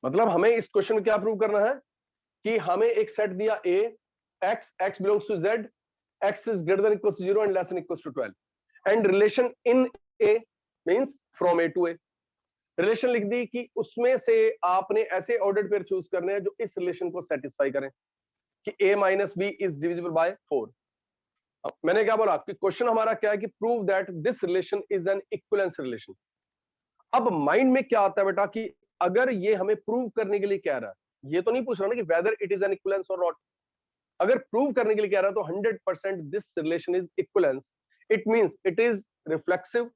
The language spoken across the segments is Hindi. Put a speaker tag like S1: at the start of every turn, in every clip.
S1: मतलब हमें इस क्वेश्चन में क्या प्रूव करना है कि हमें एक सेट दिया A, x belongs to z, x is greater than equal to 0 and less than equal to 12, and relation in A means from A to A. Relation लिख दी कि उसमें से आपने ऐसे ऑर्डर्ड पेयर चूज करने हैं जो इस रिलेशन को सेटिस्फाई करें कि a minus B is divisible by 4। मैंने क्या बोला कि क्वेश्चन हमारा क्या है कि prove that this relation is an equivalence relation. अब माइंड में क्या आता है बेटा कि अगर ये हमें प्रूव करने के लिए कह रहा है, ये तो नहीं पूछ रहा ना कि whether it is an equivalence और नॉट। अगर प्रूव करने के लिए कह रहा है तो 100% this relation is equivalence. It means it is reflexive,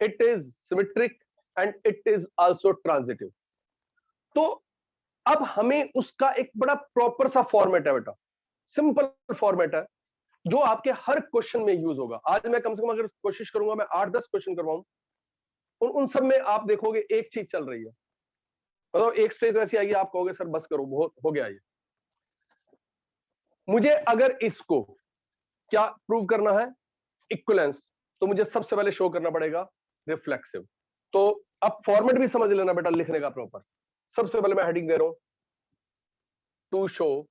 S1: it is symmetric and it is also transitive. तो अब हमें उसका एक बड़ा प्रॉपर सा फॉर्मेट है बेटा, सिंपल फॉर्मेट है जो आपके हर क्वेश्चन में यूज होगा। आज मैं कम से कम अगर कोशिश करूंगा मैं 8-10 क्वेश्चन करवाऊं, उन सब में आप देखोगे एक चीज चल रही है। मतलब एक स्टेज ऐसी आएगी आप कहोगे सर बस करो, बहुत हो गया ये। मुझे अगर इसको क्या प्रूव करना है, इक्विवेलेंस, तो मुझे सबसे पहले शो करना पड़ेगा रिफ्लेक्सिव। तो अब फॉर्मेट भी समझ लेना बेटा लिखने का प्रॉपर। सबसे पहले मैं हेडिंग दे रहा हूं टू शो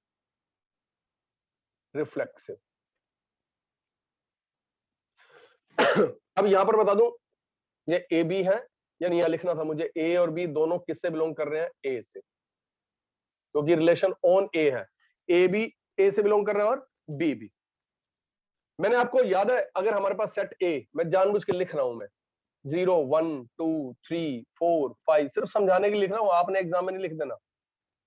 S1: रिफ्लेक्सिव। अब यहां पर बता दूं ये ए बी है, यानी यहां लिखना था मुझे ए और बी दोनों किससे बिलोंग कर रहे हैं, ए से, क्योंकि रिलेशन ऑन ए है। ए बी ए से बिलोंग कर रहे हैं और बी भी। मैंने आपको याद है अगर हमारे पास सेट ए, मैं जानबूझ के लिख रहा हूं मैं 0 1 2 3 4 5, सिर्फ समझाने के लिए लिख रहा हूं, आपने एग्जाम में नहीं लिख देना।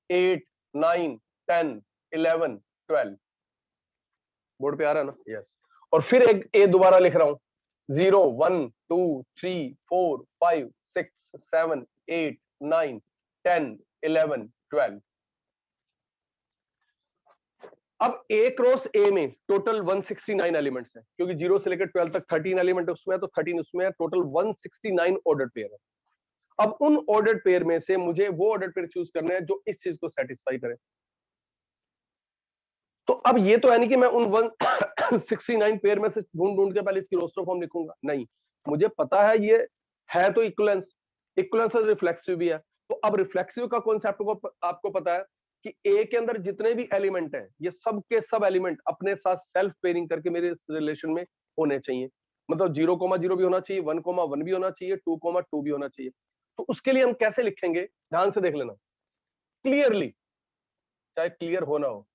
S1: 8 9 10 11 12 बोर्ड पे आ रहा है ना, यस। और फिर एक ए दोबारा लिख रहा हूं 0 1 2 3 4 5 6 7 8 9 10 11 12। अब ए क्रॉस ए में टोटल 169 एलिमेंट्स हैं, क्योंकि 0 से लेकर 12 तक 13 एलिमेंट उसमें है, तो 13 उसमें है, टोटल 169 ऑर्डर्ड पेयर है। अब उन ऑर्डर्ड पेयर में से मुझे वो ऑर्डर्ड पेयर चूज करने हैं जो इस चीज को सेटिस्फाई करे। तो अब ये तो है नहीं कि मैं उन 169 पेयर में से ढूंढ ढूंढ के पहले इसकी रोस्टर फॉर्म लिखूंगा, नहीं, मुझे पता है ये है तो इक्विवेलेंस, इक्विवेलेंस और रिफ्लेक्सिव भी है। तो अब रिफ्लेक्सिव का कॉन्सेप्ट को आपको पता है कि ए के अंदर जितने भी एलिमेंट हैं ये सब के सब एलिमेंट अपने साथ सेल्फ पेयरिंग करके मेरे रिलेशन में होने चाहिए। मतलब 0,0 भी होना चाहिए, 1,1 भी होना चाहिए, 2,2 भी होना चाहिए। तो उसके लिए हम कैसे लिखेंगे, ध्यान से देख लेना क्लियरली, चाहे क्लियर हो ना हो।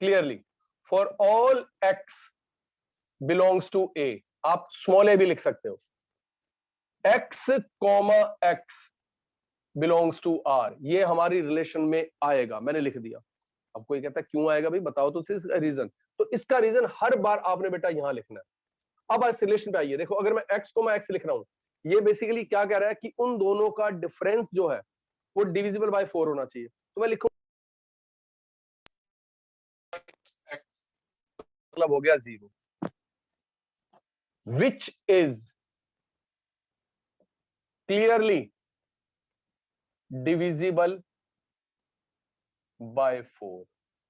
S1: Clearly for all x belongs to a, आप स्मॉल ए भी लिख सकते हो, x comma x belongs to r, ये हमारी रिलेशन में आएगा, मैंने लिख दिया। अब कोई कहता है क्यों आएगा भाई, बताओ तो इसका रीजन। तो इसका रीजन हर बार आपने बेटा यहां लिखना है। अब इस रिलेशन पे आइए, देखो अगर मैं x कॉमा x लिख रहा हूं, ये बेसिकली क्या कह रहा है कि उन दोनों का डिफरेंस जो है वो डिविजिबल बाय 4 होना चाहिए। तो मैं लिखूं x मतलब हो गया 0, which is clearly divisible by 4।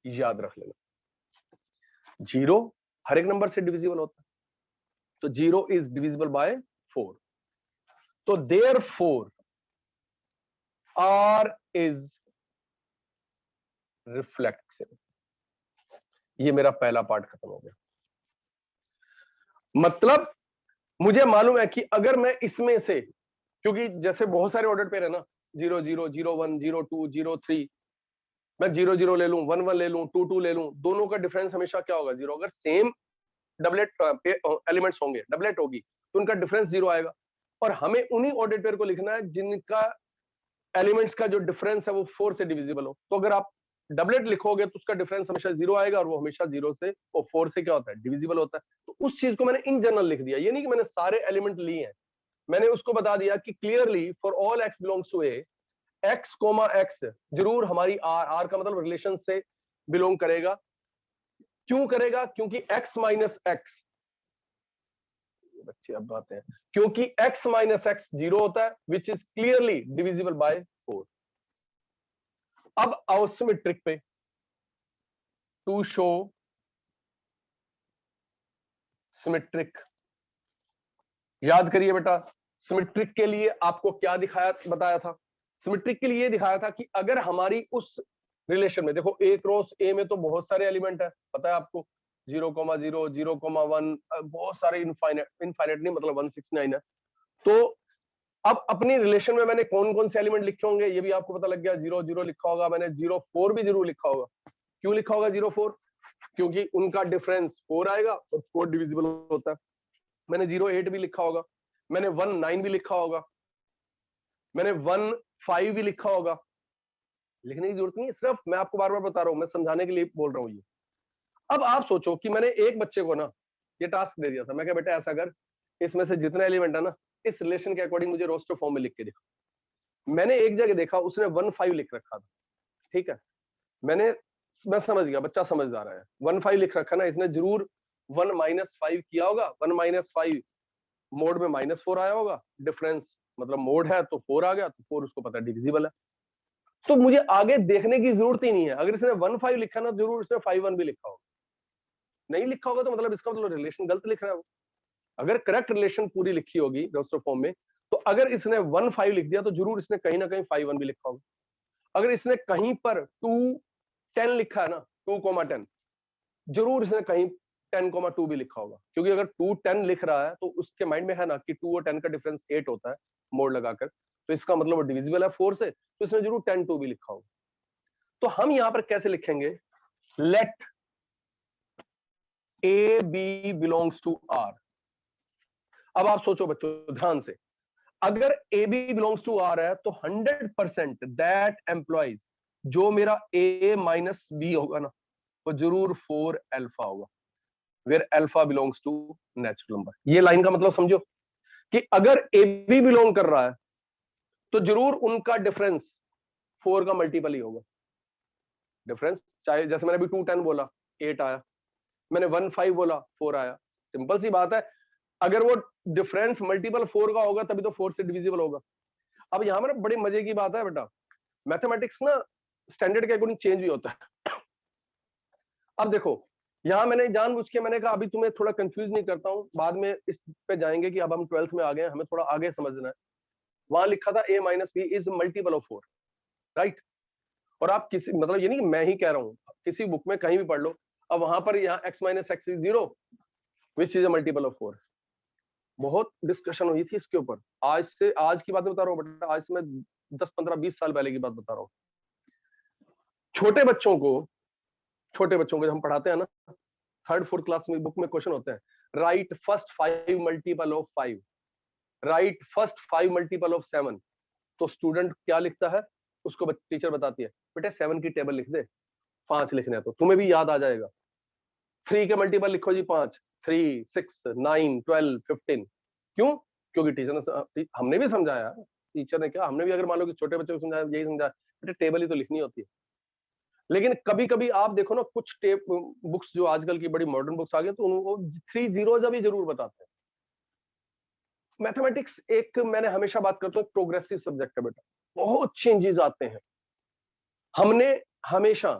S1: याद रख लेना, 0 हर एक नंबर से डिविजिबल होता है, तो 0 इज डिविजिबल बाय 4। तो देयरफॉर R इज रिफ्लेक्सिव। ये मेरा पहला पार्ट खत्म हो गया। मतलब मुझे मालूम है कि अगर मैं इसमें से, क्योंकि जैसे बहुत सारे ऑर्डर पेयर है ना, 0 0 0 1 0 2 0 3, मैं 0 0 ले लूं, 1 1 ले लूं, 2 2 ले लूं, दोनों का डिफरेंस हमेशा क्या होगा, 0। अगर सेम डबलेट एलिमेंट्स होंगे, डबलेट होगी, तो उनका डिफरेंस 0 आएगा। और हमें उन्हीं ऑर्डर पेयर को लिखना है जिनका एलिमेंट्स का जो डिफरेंस है वो 4 से डिविजिबल हो। तो अगर आप डबलेट लिखोगे तो उसका डिफरेंस हमेशा 0 आएगा, और वो हमेशा 0 से और 4 से क्या होता है, डिविजिबल होता है। तो उस चीज को मैंने इन जनरल लिख दिया, ये नहीं कि मैंने सारे एलिमेंट लिए हैं, मैंने उसको बता दिया कि clearly for all x belongs to A, x comma x जरूर हमारी r का मतलब रिलेशन से बिलोंग करेगा। क्यों करेगा, क्योंकि x माइनस एक्स, बच्चे अब बात है, क्योंकि x माइनस एक्स 0 होता है, which is clearly divisible by 4। अब आओ सिमेट्रिक पे, टू शो सिमेट्रिक। याद करिए बेटा, सिमेट्रिक के लिए आपको क्या दिखाया बताया था? सिमेट्रिक के लिए दिखाया था कि अगर हमारी उस रिलेशन में, देखो ए क्रॉस ए में तो बहुत सारे एलिमेंट है, पता है आपको, 0,0 0,1 बहुत सारे, इनफाइनाइट नहीं मतलब 169 है। तो अब अपनी रिलेशन में मैंने कौन कौन से एलिमेंट लिखे होंगे ये भी आपको पता लग गया। 0 लिखा होगा मैंने, 0,4 भी जरूर लिखा होगा। क्यों लिखा होगा 0,4? क्योंकि उनका डिफरेंस 4 आएगा और 4 डिविजिबल होता है। मैंने 0,8 भी लिखा होगा, मैंने 1,9 भी लिखा होगा, मैंने 1,5 भी लिखा होगा। लिखने की जरूरत नहीं है, सिर्फ मैं आपको बार बार बता रहा हूं, मैं समझाने के लिए बोल रहा हूँ ये। अब आप सोचो कि मैंने एक बच्चे को ना ये टास्क दे दिया था, मैं क्या बेटा ऐसा कर, इसमें से जितने एलिमेंट है ना इस रिलेशन के अकॉर्डिंग मुझे रोस्टर फॉर्म में लिख के दिखा। मैंने एक जगह देखा उसने 1,5 लिख रखा था, ठीक है, मैं समझ गया बच्चा समझदार है, 1,5 लिख रखा ना, इसने जरूर 1-5 किया होगा। 1-5 मोड में -4 आया होगा, डिफरेंस मतलब मोड है तो 4 आ गया, तो 4 उसको पता है डिविजिबल है। तो मुझे आगे देखने की जरूरत ही नहीं है, अगर इसने 1,5 लिखा ना जरूर इसने 5,1 भी लिखा होगा। नहीं लिखा होगा तो मतलब इसका मतलब रिलेशन गलत लिख रहा है वो। अगर करेक्ट रिलेशन पूरी लिखी होगी रोस्टर फॉर्म में, तो अगर इसने 1,5 लिख दिया तो जरूर इसने कहीं ना कहीं 5,1 भी लिखा होगा। अगर इसने कहीं पर 2,10 लिखा है ना, 2,10, जरूर इसने कहीं 10,2 भी लिखा होगा, क्योंकि अगर 2,10 लिख रहा है तो उसके माइंड में है ना कि 2 और 10 का डिफरेंस 8 होता है मोड लगाकर, तो इसका मतलब वो डिविजिबल है 4 से, तो इसने जरूर 10,2 भी लिखा होगा। तो हम यहां पर कैसे लिखेंगे? Let A B belongs to R. अब आप सोचो बच्चों ध्यान से, अगर A B belongs to R है तो 100% दैट एम्प्लॉइज, जो मेरा ए माइनस बी होगा ना वो जरूर 4 अल्फा होगा, where alpha belongs to natural number. ये लाइन का मतलब समझो कि अगर ए बी बिलोंग कर रहा है तो जरूर उनका डिफरेंस 4 का मल्टीपल ही होगा। डिफरेंस चाहे जैसे मैंने अभी 2,10 बोला 8 आया, मैंने 1,5 बोला 4 आया, सिंपल सी बात है। अगर वो डिफरेंस मल्टीपल 4 का होगा तभी तो 4 से डिविजिबल होगा। अब यहां पर बड़ी मजे की बात है बेटा, मैथमेटिक्स ना स्टैंडर्ड के अकॉर्डिंग चेंज भी होता है। अब देखो यहां मैंने जानबूझ के मैंने कहा अभी तुम्हें थोड़ा कंफ्यूज नहीं करता हूं, बाद में इस पे जाएंगे कि अब हम 12th में आ गए हैं, हमें थोड़ा आगे समझना है। वहां लिखा था a minus B is multiple of 4, right? और आप किसी मतलब ये नहीं कि मैं ही कह रहा हूं, किसी बुक में कहीं भी पढ़ लो। अब वहां पर यहाँ x minus x is 0 which is a multiple of 4। बहुत डिस्कशन हुई थी इसके ऊपर, आज की बात बता रहा हूँ बेटा, आज से मैं 10-15-20 साल पहले की बात बता रहा हूँ। छोटे बच्चों को जब हम पढ़ाते हैं ना, 3rd-4th क्लास में बुक में क्वेश्चन होते हैं, right first 5 multiple of 5, right first 5 multiple of 7। तो स्टूडेंट क्या लिखता है, उसको टीचर बताती है बेटे 7 की टेबल लिख दे, 5 लिखने हैं तो तुम्हें भी याद आ जाएगा। 3 के मल्टीपल लिखो जी 5, 3, 6, 9, 12, 15। क्यों? क्योंकि टीचर ने, हमने भी समझाया, टीचर ने क्या, हमने भी अगर मान लो कि छोटे बच्चों को समझाया, यही समझाया बेटे टेबल ही तो लिखनी होती है। लेकिन कभी कभी आप देखो ना कुछ बुक्स जो आजकल की बड़ी मॉडर्न बुक्स आ गई तो उनको 3 जीरोज अभी जरूर बताते हैं। मैथमेटिक्स एक, मैंने हमेशा बात करता हूँ, प्रोग्रेसिव सब्जेक्ट है बेटा, बहुत चेंजेस आते हैं। हमने हमेशा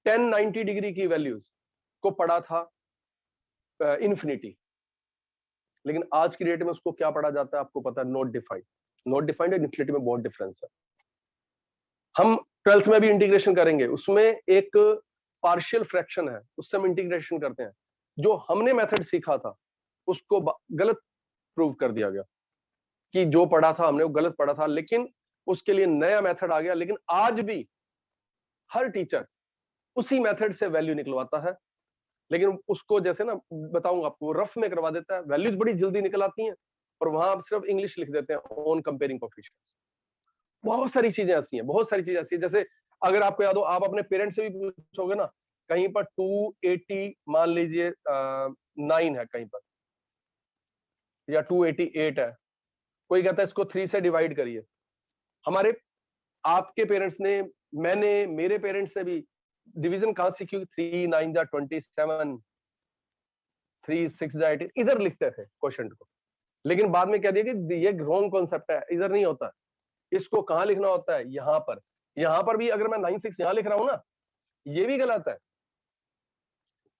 S1: 10-90 डिग्री की वैल्यूज को पढ़ा था इन्फिनिटी, लेकिन आज की डेट में उसको क्या पढ़ा जाता है आपको पता है? Not defined. नॉट डिफाइंड और इन्फिनिटी में बहुत डिफरेंस है। हम 12th में भी इंटीग्रेशन करेंगे, उसमें एक पार्शियल फ्रैक्शन है, उससे हम इंटीग्रेशन करते हैं। जो हमने मेथड सीखा था उसको गलत प्रूव कर दिया गया कि जो पढ़ा था हमने वो गलत पढ़ा था, लेकिन उसके लिए नया मेथड आ गया। लेकिन आज भी हर टीचर उसी मेथड से वैल्यू निकलवाता है, लेकिन उसको जैसे ना बताऊंगा आपको, रफ में करवा देता है, वैल्यूज बड़ी जल्दी निकल आती हैं और वहां आप सिर्फ इंग्लिश लिख देते हैं ऑन कंपेयरिंग कोएफिशिएंट्स। बहुत सारी चीजें ऐसी हैं, बहुत सारी चीजें ऐसी हैं। जैसे अगर आपको याद हो, आप अपने पेरेंट्स से भी पूछोगे ना, कहीं पर 280 मान लीजिए 9 है कहीं पर, या 288 है, कोई कहता है इसको 3 से डिवाइड करिए। हमारे आपके पेरेंट्स ने, मैंने, मेरे पेरेंट्स ने भी डिवीजन कहां सीखी? 3 9 जा 27, 3 6 जा 18, इधर लिखते थे क्वेश्चन को। लेकिन बाद में कह दिया कि ये रॉन्ग कॉन्सेप्ट है, इधर नहीं होता, इसको कहां लिखना होता है? यहाँ पर। यहाँ पर भी अगर मैं 9 6 यहाँ लिख रहा हूं ना, ये भी गलत है।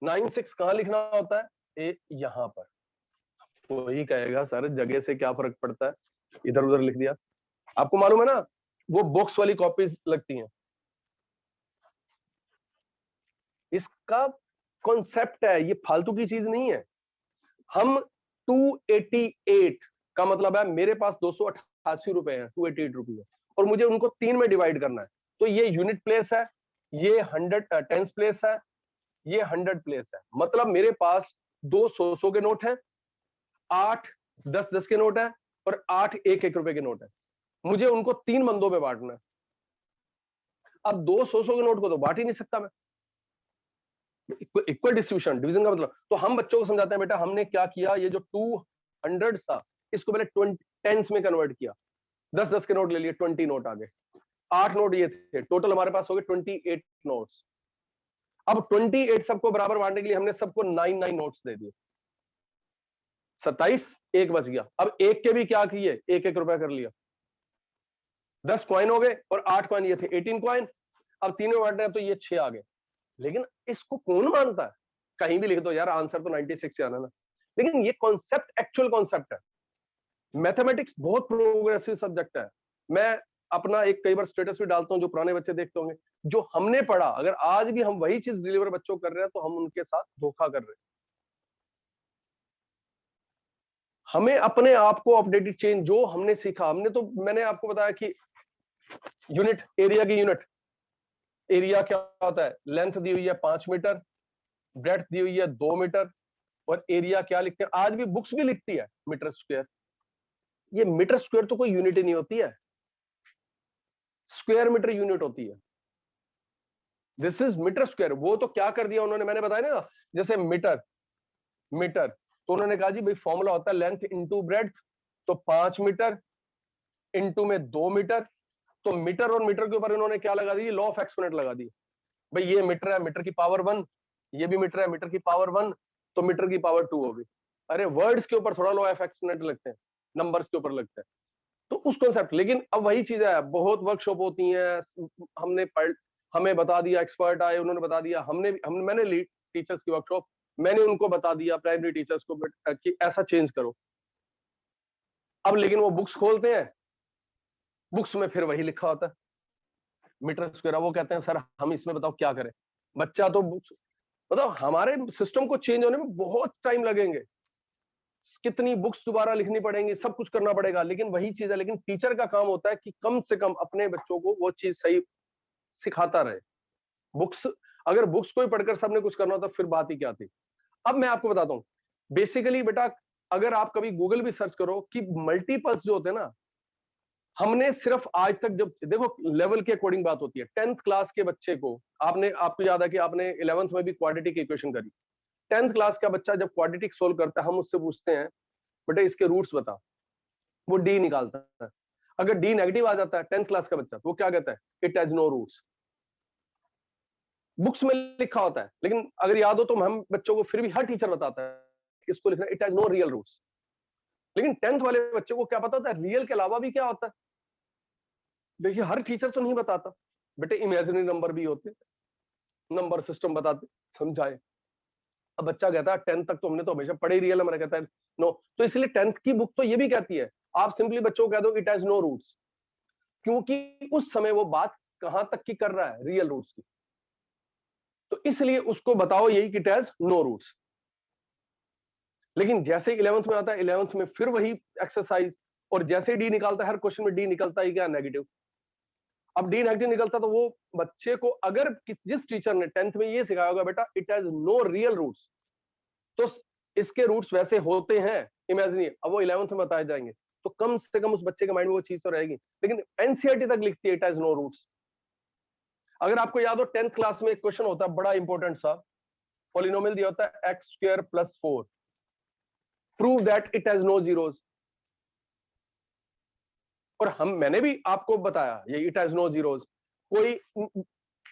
S1: 9 6 कहां लिखना होता है? यहाँ पर। वही कहेगा सर जगह से क्या फर्क पड़ता है, इधर उधर लिख दिया। आपको मालूम है ना वो बॉक्स वाली कॉपीज लगती हैं। इसका कॉन्सेप्ट है, ये फालतू की चीज नहीं है। हम 288 का मतलब है मेरे पास 288 रुपए हैं, 288 रुपये, और मुझे उनको 3 में डिवाइड करना है। तो ये यूनिट प्लेस है, ये 100 टेंस प्लेस है, ये 100 प्लेस है। मतलब मेरे पास 2 100 के नोट हैं, 8 10 के नोट हैं, और 8 1 रुपए के नोट हैं। मुझे उनको 3 बंदों में बांटना है। अब 2 100 के नोट को तो बांट ही नहीं सकता मैं, इक्वल डिस्ट्रीब्यूशन, डिवीजन का मतलब। तो हम बच्चों को समझाते हैं बेटा हमने क्या किया, ये जो 200 था इसको पहले 20 टेंस में कन्वर्ट किया, 10 के नोट ले लिए, 20 नोट आ गए, 8 नोट ये थे, टोटल हमारे पास हो गए 28 नोट्स। अब 28 सबको बराबर बांटने के लिए हमने सबको 9 नोट्स दे दिए, 27, एक बच गया। अब एक के भी क्या किए, 1 रुपया कर लिया, 10 कॉइन हो गए, और 8 कॉइन ये थे, 18 कॉइन। अब तीनों बांट रहे हैं तो ये 6 आ गए। लेकिन इसको कौन मानता है, कहीं भी लिख दो यार, आंसर तो 96 से आना ना। लेकिन ये कॉन्सेप्ट एक्चुअल कॉन्सेप्ट है। मैथमेटिक्स बहुत प्रोग्रेसिव सब्जेक्ट है। मैं अपना एक कई बार स्टेटस भी डालता हूं, जो पुराने बच्चे देखते होंगे, जो हमने पढ़ा अगर आज भी हम वही चीज डिलीवर बच्चों को कर रहे हैं तो हम उनके साथ धोखा कर रहे हैं। हमें अपने आप को अपडेटेड चेंज, जो हमने सीखा, हमने तो मैंने आपको बताया कि यूनिट, एरिया की यूनिट, एरिया क्या होता है, लेंथ दी हुई है 5 मीटर, ब्रेड्थ दी हुई है 2 मीटर, और एरिया क्या लिखते हैं, आज भी बुक्स भी लिखती है मीटर स्क्वायर। ये मीटर स्क्वायर तो कोई यूनिट ही नहीं होती है, स्क्वायर मीटर यूनिट होती है। This is metre square. वो तो क्या कर दिया उन्होंने, मैंने बताया ना, जैसे मीटर, मीटर तो उन्होंने कहा जी भाई फॉर्मूला होता है लेंथ इंटू ब्रेड्थ, तो 5 मीटर इंटू में 2 मीटर, तो मीटर और मीटर के ऊपर इन्होंने क्या लगा दी, लॉ ऑफ एक्सपोनेंट लगा दी। भाई ये मीटर है, मीटर की पावर 1, ये भी मीटर है, मीटर की पावर 1, तो मीटर की पावर 2 होगी। अरे वर्ड्स के ऊपर थोड़ा लॉ ऑफ एक्सपोनेंट लगते हैं, नंबर्स के ऊपर लगते हैं, तो उस कॉन्सेप्ट। लेकिन अब वही चीज है, बहुत वर्कशॉप होती हैं, हमने पढ़, हमें बता दिया, एक्सपर्ट आए उन्होंने बता दिया, मैंने ली टीचर्स की वर्कशॉप, मैंने उनको बता दिया प्राइमरी टीचर्स को कि ऐसा चेंज करो। अब लेकिन वो बुक्स खोलते हैं, बुक्स में फिर वही लिखा होता है मीटर स्क्वायर। वो कहते हैं सर हम इसमें बताओ क्या करें। बच्चा तो बुक्स, मतलब हमारे सिस्टम को चेंज होने में बहुत टाइम लगेंगे, कितनी बुक्स दोबारा लिखनी पड़ेंगी, सब कुछ करना पड़ेगा, लेकिन वही चीज है। लेकिन टीचर का काम होता है कि कम से कम अपने बच्चों को वो चीज सही सिखाता रहे। बुक्स, अगर बुक्स को ही पढ़कर सबने कुछ करना होता फिर बात ही क्या थी। अब मैं आपको बताता हूँ, बेसिकली बेटा अगर आप कभी गूगल भी सर्च करो कि मल्टीपल्स जो होते हैं ना, हमने सिर्फ आज तक, जब देखो लेवल के अकॉर्डिंग बात होती है, 10th क्लास के बच्चे को आपको याद है कि आपने 11th में भी क्वाड्रेटिक इक्वेशन करी। 10th क्लास का बच्चा जब क्वाड्रेटिक सोल्व करता है, हम उससे पूछते हैं बेटा इसके रूट्स बता, वो डी निकालता है। अगर डी नेगेटिव आ जाता है 10th क्लास का बच्चा, तो वो क्या कहता है, it has no roots. Books में लिखा होता है, लेकिन अगर याद हो तो हम बच्चों को फिर भी हर टीचर बताता है इसको लिखना, it has no real roots. लेकिन 10th वाले बच्चे को क्या पता होता है रियल के अलावा भी क्या होता है। देखिए हर टीचर तो नहीं बताता, बेटे इमेजिनरी नंबर भी होते, नंबर सिस्टम बताते, समझाए। अब बच्चा कहता है 10th तक तो हमने तो हमेशा पढ़े ही रियल, हमारा कहता है नो। तो इसलिए 10th की बुक तो ये भी कहती है, आप सिंपली बच्चों को कह दो इट हैज नो रूट्स, क्योंकि उस समय वो बात कहां तक की कर रहा है, रियल रूट्स की। तो इसलिए उसको बताओ यही कि इट हैज नो रूट्स। लेकिन जैसे 11th में आता है, 11th में फिर वही एक्सरसाइज, और जैसे डी निकालता है, हर क्वेश्चन में डी निकलता ही क्या, नेगेटिव। अब डी नेगेटिव निकलता तो वो बच्चे को, अगर जिस टीचर ने 10th में ये सिखाया होगा बेटा it has no real roots, तो इसके रूट्स वैसे होते हैं इमेजिनरी, अब वो 11th में बताए जाएंगे, तो कम से कम उस बच्चे के माइंड में वो चीज तो रहेगी। लेकिन एनसीईआरटी तक लिखती है इट हैज नो रूट्स। अगर आपको याद हो 10th क्लास में एक क्वेश्चन होता है बड़ा इंपॉर्टेंट सा, पॉलिनोमियल दिया होता है x square plus 4, prove that it has no zeros. और मैंने भी आपको बताया ये इट हैज नो जीरोस। कोई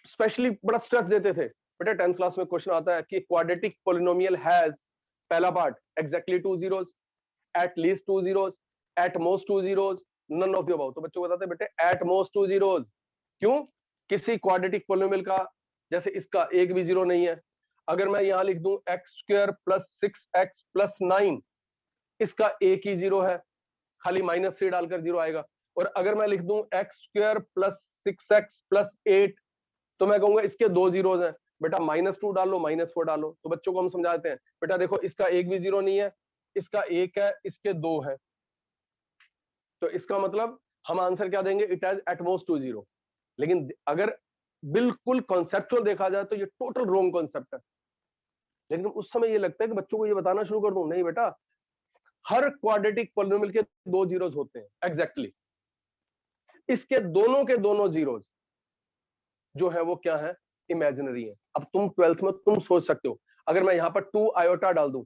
S1: स्पेशली बड़ा स्ट्रेस देते थे, बेटा 10th क्लास में क्वेश्चन आता है कि क्वाड्रेटिक पॉलिनोमियल हैज, पहला part exactly 2 zeros, at least 2 zeros, at most 2 zeros, none of the above. तो बच्चों को बताते बेटे एट मोस्ट 2 जीरोस। क्यों, किसी क्वाड्रेटिक पॉलिनोमियल का, जैसे इसका एक भी जीरो नहीं है। अगर मैं यहां लिख दूं x square plus 6x plus 9, इसका एक ही जीरो है, खाली -3 डालकर जीरो आएगा। और अगर मैं लिख दूं x² + 6x + 8, तो मैं कहूंगा इसके दो जीरोज हैं, बेटा -2 डालो -4 डालो। तो बच्चों को हम समझाते हैं, बेटा देखो इसका एक भी जीरो नहीं है, इसका एक है, इसके दो है, तो इसका मतलब हम आंसर क्या देंगे, it has eight most 2 zero. लेकिन अगर बिल्कुल कॉन्सेप्चुअल देखा जाए तो ये टोटल रॉन्ग कॉन्सेप्ट है। लेकिन उस समय ये लगता है कि बच्चों को ये बताना शुरू कर दूं, नहीं बेटा, हर क्वाड्रेटिक पॉलिनोमियल के दो जीरोज होते हैं एग्जैक्टली। इसके दोनों के दोनों जीरोज जो है वो क्या है, इमेजिनरी है। अब तुम 12th में तुम सोच सकते हो, अगर मैं यहां पर 2 आयोटा डाल दूं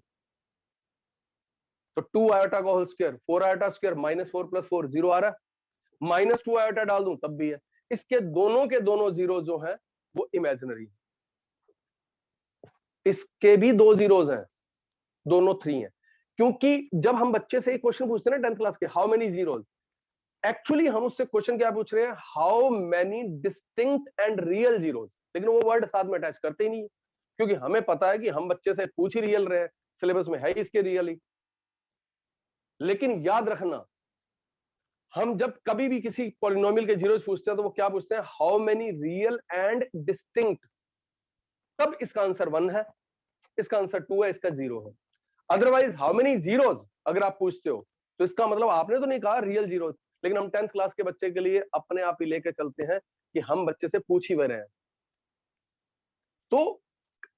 S1: तो 2 आयोटा का whole square 4 iota square -4 + 4 zero आ रहा है, -2 आयोटा डाल दूं तब भी है। इसके दोनों के दोनों जीरो जो है वो इमेजिनरी है। इसके भी दो जीरोज हैं, दोनों 3 हैं। क्योंकि जब हम बच्चे से एक क्वेश्चन पूछते हैं ना 10th क्लास के, हाउ मेनी जीरोज, एक्चुअली हम उससे क्वेश्चन क्या पूछ रहे हैं, how many distinct and real zeros. लेकिन वो वर्ड साथ में अटैच करते ही नहीं, क्योंकि हमें पता है कि हम बच्चे से पूछ ही रियल रहे हैं, सिलेबस में है इसके रियल ही। लेकिन याद रखना, हम जब कभी भी किसी पॉलिनोमियल के जीरोज पूछते हैं तो वो क्या पूछते हैं, how many real and distinct. तब इसका आंसर 1 है, इसका आंसर 2 है, इसका 0 है। अदरवाइज हाउ मेनी जीरोज अगर आप पूछते हो तो इसका मतलब आपने तो नहीं कहा रियल जीरोज, लेकिन हम 10th क्लास के बच्चे के लिए अपने आप ही लेके चलते हैं कि हम बच्चे से पूछ ही रहे हैं। तो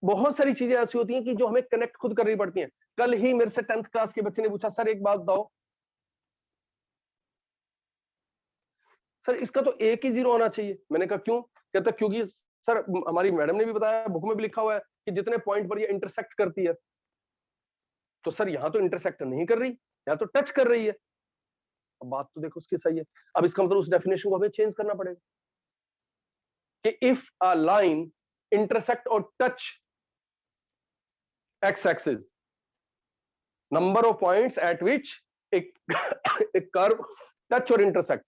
S1: बहुत सारी चीजें ऐसी होती हैं कि जो हमें कनेक्ट खुद करनी पड़ती हैं। कल ही मेरे से 10th क्लास के बच्चे ने पूछा, सर एक बात बताओ, सर इसका तो एक ही जीरो आना चाहिए। मैंने कहा क्यों? कहता क्योंकि सर हमारी मैडम ने भी बताया, बुक में भी लिखा हुआ है कि जितने पॉइंट पर ये इंटरसेक्ट करती है। तो सर यहां तो इंटरसेक्ट नहीं कर रही, यहां तो टच कर रही है। अब बात तो देखो उसकी सही है। अब इसका मतलब उस डेफिनेशन को हमें चेंज करना पड़ेगा कि इफ अ लाइन इंटरसेक्ट और touch x axis, number of points at which एक कर्व टच और intersect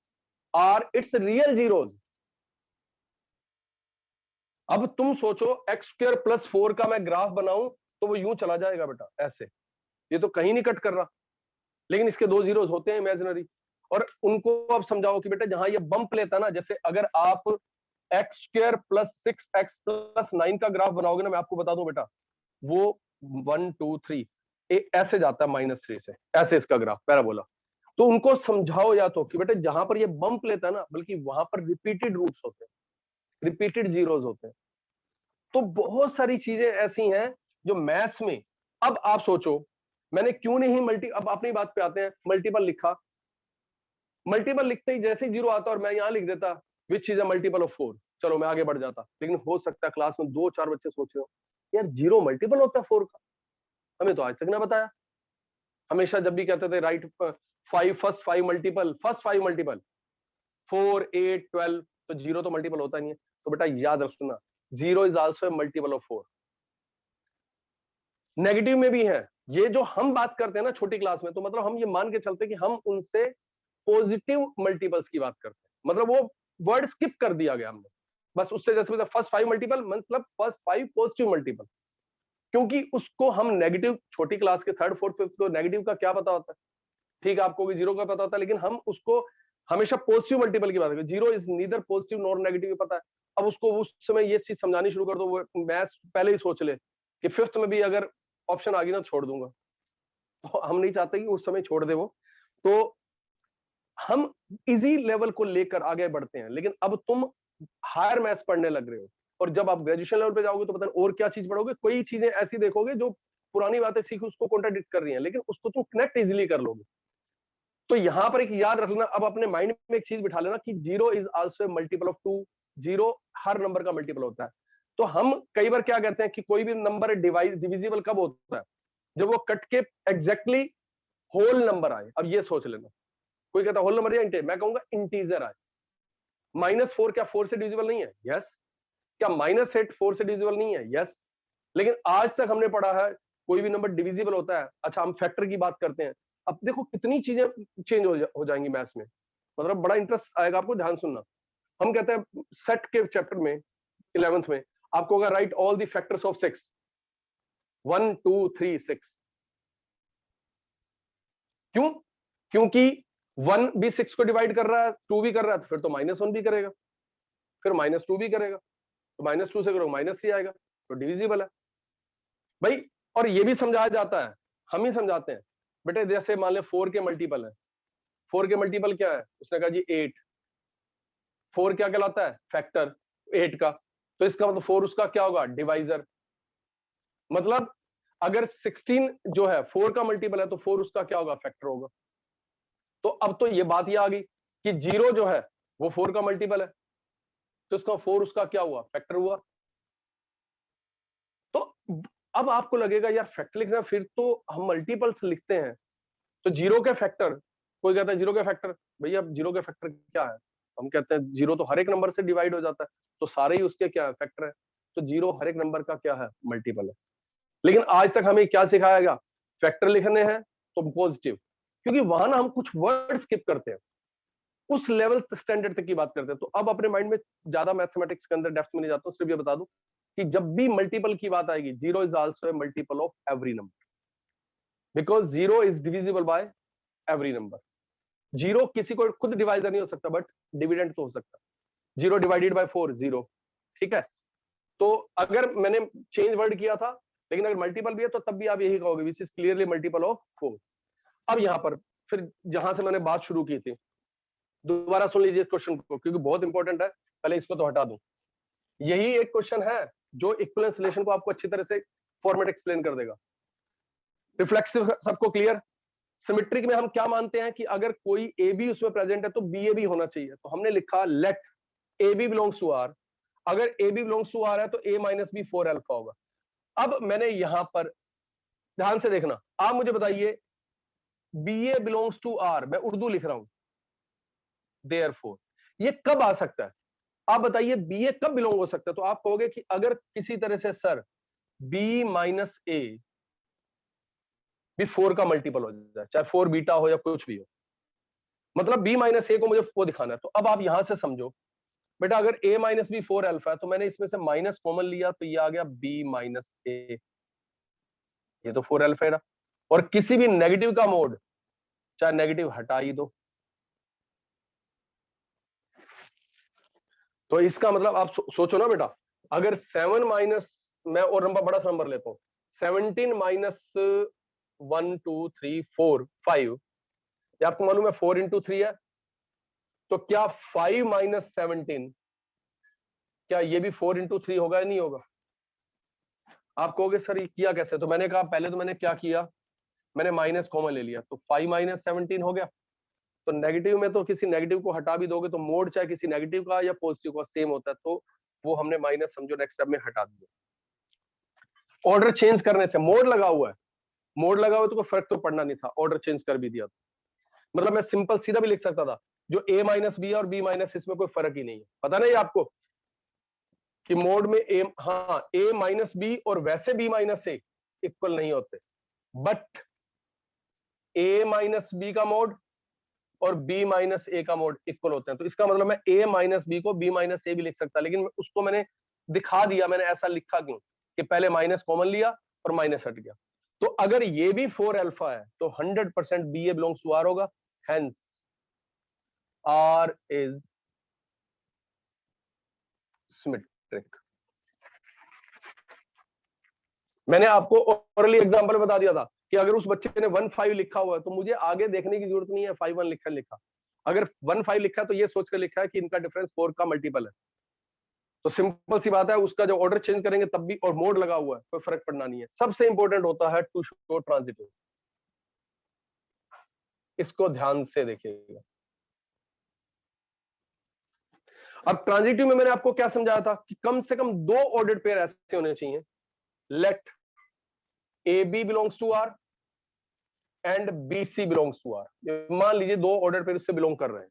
S1: are its real zeros. अब तुम सोचो x² + 4 का मैं ग्राफ बनाऊं तो वो यूं चला जाएगा बेटा ऐसे, ये तो कहीं नहीं कट कर रहा। लेकिन इसके दो जीरोज होते हैं इमेजिनरी, और उनको अब समझाओ कि बेटा जहां ये बम्प लेता ना, जैसे अगर आप x² + 6x + 9 का ग्राफ बनाओगे ना, मैं आपको बता दूं बेटा, वो 1 2 3 ऐसे जाता है -3 से, ऐसे इसका ग्राफ पैराबोला। तो उनको समझाओ या तो कि बेटा जहां पर ये बम्प लेता है ना, बल्कि वहां पर रिपीटेड रूट्स होते हैं, रिपीटेड जीरोज होते हैं। तो बहुत सारी चीजें ऐसी हैं जो मैथ्स में, अब आप सोचो मैंने क्यों नहीं अब अपनी बात पे आते हैं, मल्टीपल लिखा, मल्टीपल लिखते ही जैसे ही जीरो आता और मैं यहां लिख देता which is a multiple of 4, चलो मैं आगे बढ़ जाता। लेकिन हो सकता है क्लास में 2-4 बच्चे सोच रहे हो, यार जीरो मल्टीपल होता है 4 का, हमें तो आज तक ना बताया। हमेशा जब भी कहते थे राइट 5 फर्स्ट 5 मल्टीपल 4 8 12, तो जीरो तो मल्टीपल होता नहीं है। तो बेटा याद रखना, zero is also multiple of 4। Negative में भी है। ये जो हम बात करते हैं ना छोटी क्लास में, तो मतलब हम ये मान के चलते कि हम उनसे पॉजिटिव मल्टीपल्स की बात करते हैं, मतलब वो वर्ड स्किप कर दिया गया हमने, बस उससे जैसे फर्स्ट 5 मल्टीपल मतलब फर्स्ट 5 पॉजिटिव मल्टीपल, क्योंकि उसको हम नेगेटिव, छोटी क्लास के 3rd 4th 5th को नेगेटिव का क्या पता होता है, ठीक है आपको भी जीरो का पता होता है, लेकिन हम उसको हमेशा पॉजिटिव मल्टीपल की बात करें, zero is neither positive nor negative पता है। अब उसको उस समय ये चीज समझानी शुरू कर दो, वो मैथ्स पहले ही सोच ले कि 5th में भी अगर ऑप्शन आ गई ना छोड़ दूंगा, तो हम नहीं चाहते कि उस समय छोड़ दे वो। तो हम इजी लेवल को लेकर आगे बढ़ते हैं, लेकिन अब तुम हायर मैथ्स पढ़ने लग रहे हो, और जब आप ग्रेजुएशन लेवल पे जाओगे तो पता नहीं और क्या चीज पढ़ोगे, कोई चीजें ऐसी देखोगे जो पुरानी बातें सीखी उसको कॉन्ट्राडिक्ट कर रही हैं, लेकिन उसको तुम कनेक्ट इजिली कर लोगे। तो यहां पर एक याद रखना, अब अपने माइंड में एक चीज बिठा लेना कि zero is also multiple of 2, zero her number का मल्टीपल होता है। तो हम कई बार क्या कहते हैं कि कोई भी नंबर डिविजिबल कब होता है, जब वो कट के एग्जैक्टली होल नंबर आए। अब ये सोच लेना, कोई कहता है होल नंबर या इंटीजर, मैं कहूंगा इंटीजर आए। -4 क्या 4 से डिविजिबल नहीं है? यस। क्या -8 4 से डिविजिबल नहीं है? यस। लेकिन आज तक हमने पढ़ा है कोई भी नंबर डिविजिबल होता है। अच्छा हम फैक्टर की बात करते हैं, अब देखो कितनी चीजें चेंज हो जाएंगी मैथ्स में, मतलब बड़ा इंटरेस्ट आएगा आपको, ध्यान सुनना। हम कहते हैं सेट के चैप्टर में 11th में आपको होगा right all the factors of 6, 1 2 3 6। क्यों? क्योंकि 1 भी 6 को डिवाइड कर रहा है, 2 भी कर रहा है, तो फिर तो -1 भी करेगा, फिर -2 भी करेगा, तो -2 से करो -3 आएगा, तो डिविजिबल है भाई। और ये भी समझाया जाता है, हम ही समझाते हैं बेटे। जैसे मान ले 4 के मल्टीपल है, 4 के मल्टीपल क्या है? उसने कहा जी 8। 4 क्या कहलाता है? फैक्टर 8 का। तो इसका मतलब 4 उसका क्या होगा? डिवाइजर। मतलब अगर 16 जो है 4 का मल्टीपल है, तो 4 उसका क्या होगा? फैक्टर होगा। तो अब तो ये बात ही आ गई कि 0 जो है वो 4 का मल्टीपल है, तो इसका 4 उसका क्या हुआ? फैक्टर हुआ। तो अब आपको लगेगा यार फैक्टर लिखना, फिर तो हम मल्टीपल्स लिखते हैं, तो 0 के फैक्टर, कोई कहता है 0 के फैक्टर, भैया 0 के फैक्टर क्या है? हम कहते हैं 0 तो हर एक नंबर से डिवाइड हो जाता है, तो सारे ही उसके क्या है? फैक्टर है। तो 0 हर एक नंबर का क्या है? मल्टीपल है। लेकिन आज तक हमें क्या सिखाया गया? फैक्टर लिखने हैं तो पॉजिटिव, क्योंकि वहां ना हम कुछ वर्ड स्किप करते हैं, उस लेवल स्टैंडर्ड तक की बात करते हैं। तो अब अपने माइंड में ज्यादा मैथमेटिक्स के अंदर डेप्थ में नहीं जाता हूं, सिर्फ ये बता दूं कि जब भी मल्टीपल की बात आएगी, 0 is also a multiple of every number, because 0 is divisible bye every number. 0 किसी को खुद डिवाइजर नहीं हो सकता, बट डिविडेंड तो हो सकता है। 0 डिवाइडेड बाय 4 0, ठीक है। तो अगर मैंने चेंज वर्ड किया था, लेकिन अगर मल्टीपल भी है तो तब भी आप यही कहोगे which is clearly multiple of 4। अब यहां पर फिर जहां से मैंने बात शुरू की थी, दोबारा सुन लीजिए इस क्वेश्चन को, क्योंकि बहुत इंपॉर्टेंट है। पहले इसको तो हटा दूं। यही एक क्वेश्चन है जो इक्विवेलेंस रिलेशन को आपको अच्छी तरह से फॉर्मेट एक्सप्लेन कर देगा। रिफ्लेक्सिव सबको क्लियर? सिमेट्रिक में हम क्या मानते हैं कि अगर कोई ए बी उसमें प्रेजेंट है तो बी ए भी होना चाहिए। तो हमने लिखा let A B belongs to R. अगर A B belongs to R है तो ए माइनस बी 4 अल्फा होगा। अब मैंने यहां पर ध्यान से देखना, आप मुझे बताइए B A belongs to R, मैं उर्दू लिख रहा हूं, देयरफॉर ये कब आ सकता है? आप बताइए बी ए कब बिलोंग हो सकता है? तो आप कहोगे कि अगर किसी तरह से सर बी माइनस ए भी 4 का मल्टीपल हो जाए, चाहे 4 बीटा हो या कुछ भी हो, मतलब बी माइनस ए को मुझे वो दिखाना है। तो अब आप यहां से समझो बेटा, अगर a माइनस बी 4 अल्फा है, तो मैंने इसमें से माइनस कॉमन लिया, तो ये आ गया b माइनस ए, ये तो 4 अल्फा है। और किसी भी नेगेटिव का मोड, चाहे नेगेटिव हटा ही दो, तो इसका मतलब आप सोचो ना बेटा, अगर 7 माइनस, मैं और नंबर बड़ा सा नंबर लेता हूं, 17 माइनस 1 2 3 4 5, ये आपको मालूम है 4 इंटू 3 है, तो क्या 5 माइनस 17, क्या ये भी 4 इंटू 3 होगा या नहीं होगा? आप कहोगे सर ये किया कैसे? तो मैंने कहा पहले तो मैंने क्या किया, मैंने माइनस कॉमन ले लिया, तो 5 माइनस 17 हो गया। तो नेगेटिव में तो किसी नेगेटिव को हटा भी दोगे तो मोड चाहे किसी नेगेटिव का या पॉजिटिव का सेम होता है, तो वो हमने माइनस समझो नेक्स्ट स्टेप में हटा दिया। ऑर्डर चेंज करने से, मोड लगा हुआ है, मोड लगा हुआ तो कोई फर्क तो पड़ना नहीं था, ऑर्डर चेंज कर भी दिया। मतलब मैं सिंपल सीधा भी लिख सकता था, जो ए माइनस बी और बी माइनस, इसमें कोई फर्क ही नहीं है। पता नहीं आपको कि मोड में ए, हाँ ए माइनस बी और वैसे बी माइनस ए इक्वल नहीं होते, बट ए माइनस बी का मोड और b माइनस ए का मोड इक्वल होते हैं। तो इसका मतलब मैं a माइनस बी को b माइनस ए भी लिख सकता, लेकिन उसको मैंने दिखा दिया, मैंने ऐसा लिखा क्यों कि पहले माइनस कॉमन लिया और माइनस हट गया। तो अगर ये भी 4 अल्फा है तो 100% B A belongs to R होगा, हेंस आर इज सिमेट्रिक। मैंने आपको ओरली एग्जांपल बता दिया था कि अगर उस बच्चे ने 1 5 लिखा हुआ है तो मुझे आगे देखने की जरूरत नहीं है 5 1 लिखा। अगर 1 5 लिखा है तो ये सोचकर लिखा है कि इनका डिफरेंस 4 का मल्टीपल है। तो सिंपल सी बात है, उसका जब ऑर्डर चेंज करेंगे तब भी, और मोड लगा हुआ है, कोई फर्क पड़ना नहीं है। सबसे इंपॉर्टेंट होता है टू शो ट्रांजिटिव, इसको ध्यान से देखिएगा। अब ट्रांजिटिव में मैंने आपको क्या समझाया था कि कम से कम 2 ऑर्डर्ड पेयर ऐसे होने चाहिए, let A B belongs to R and B C belongs to R. मान लीजिए 2 ऑर्डर्ड पेयर उससे बिलोंग कर रहे हैं,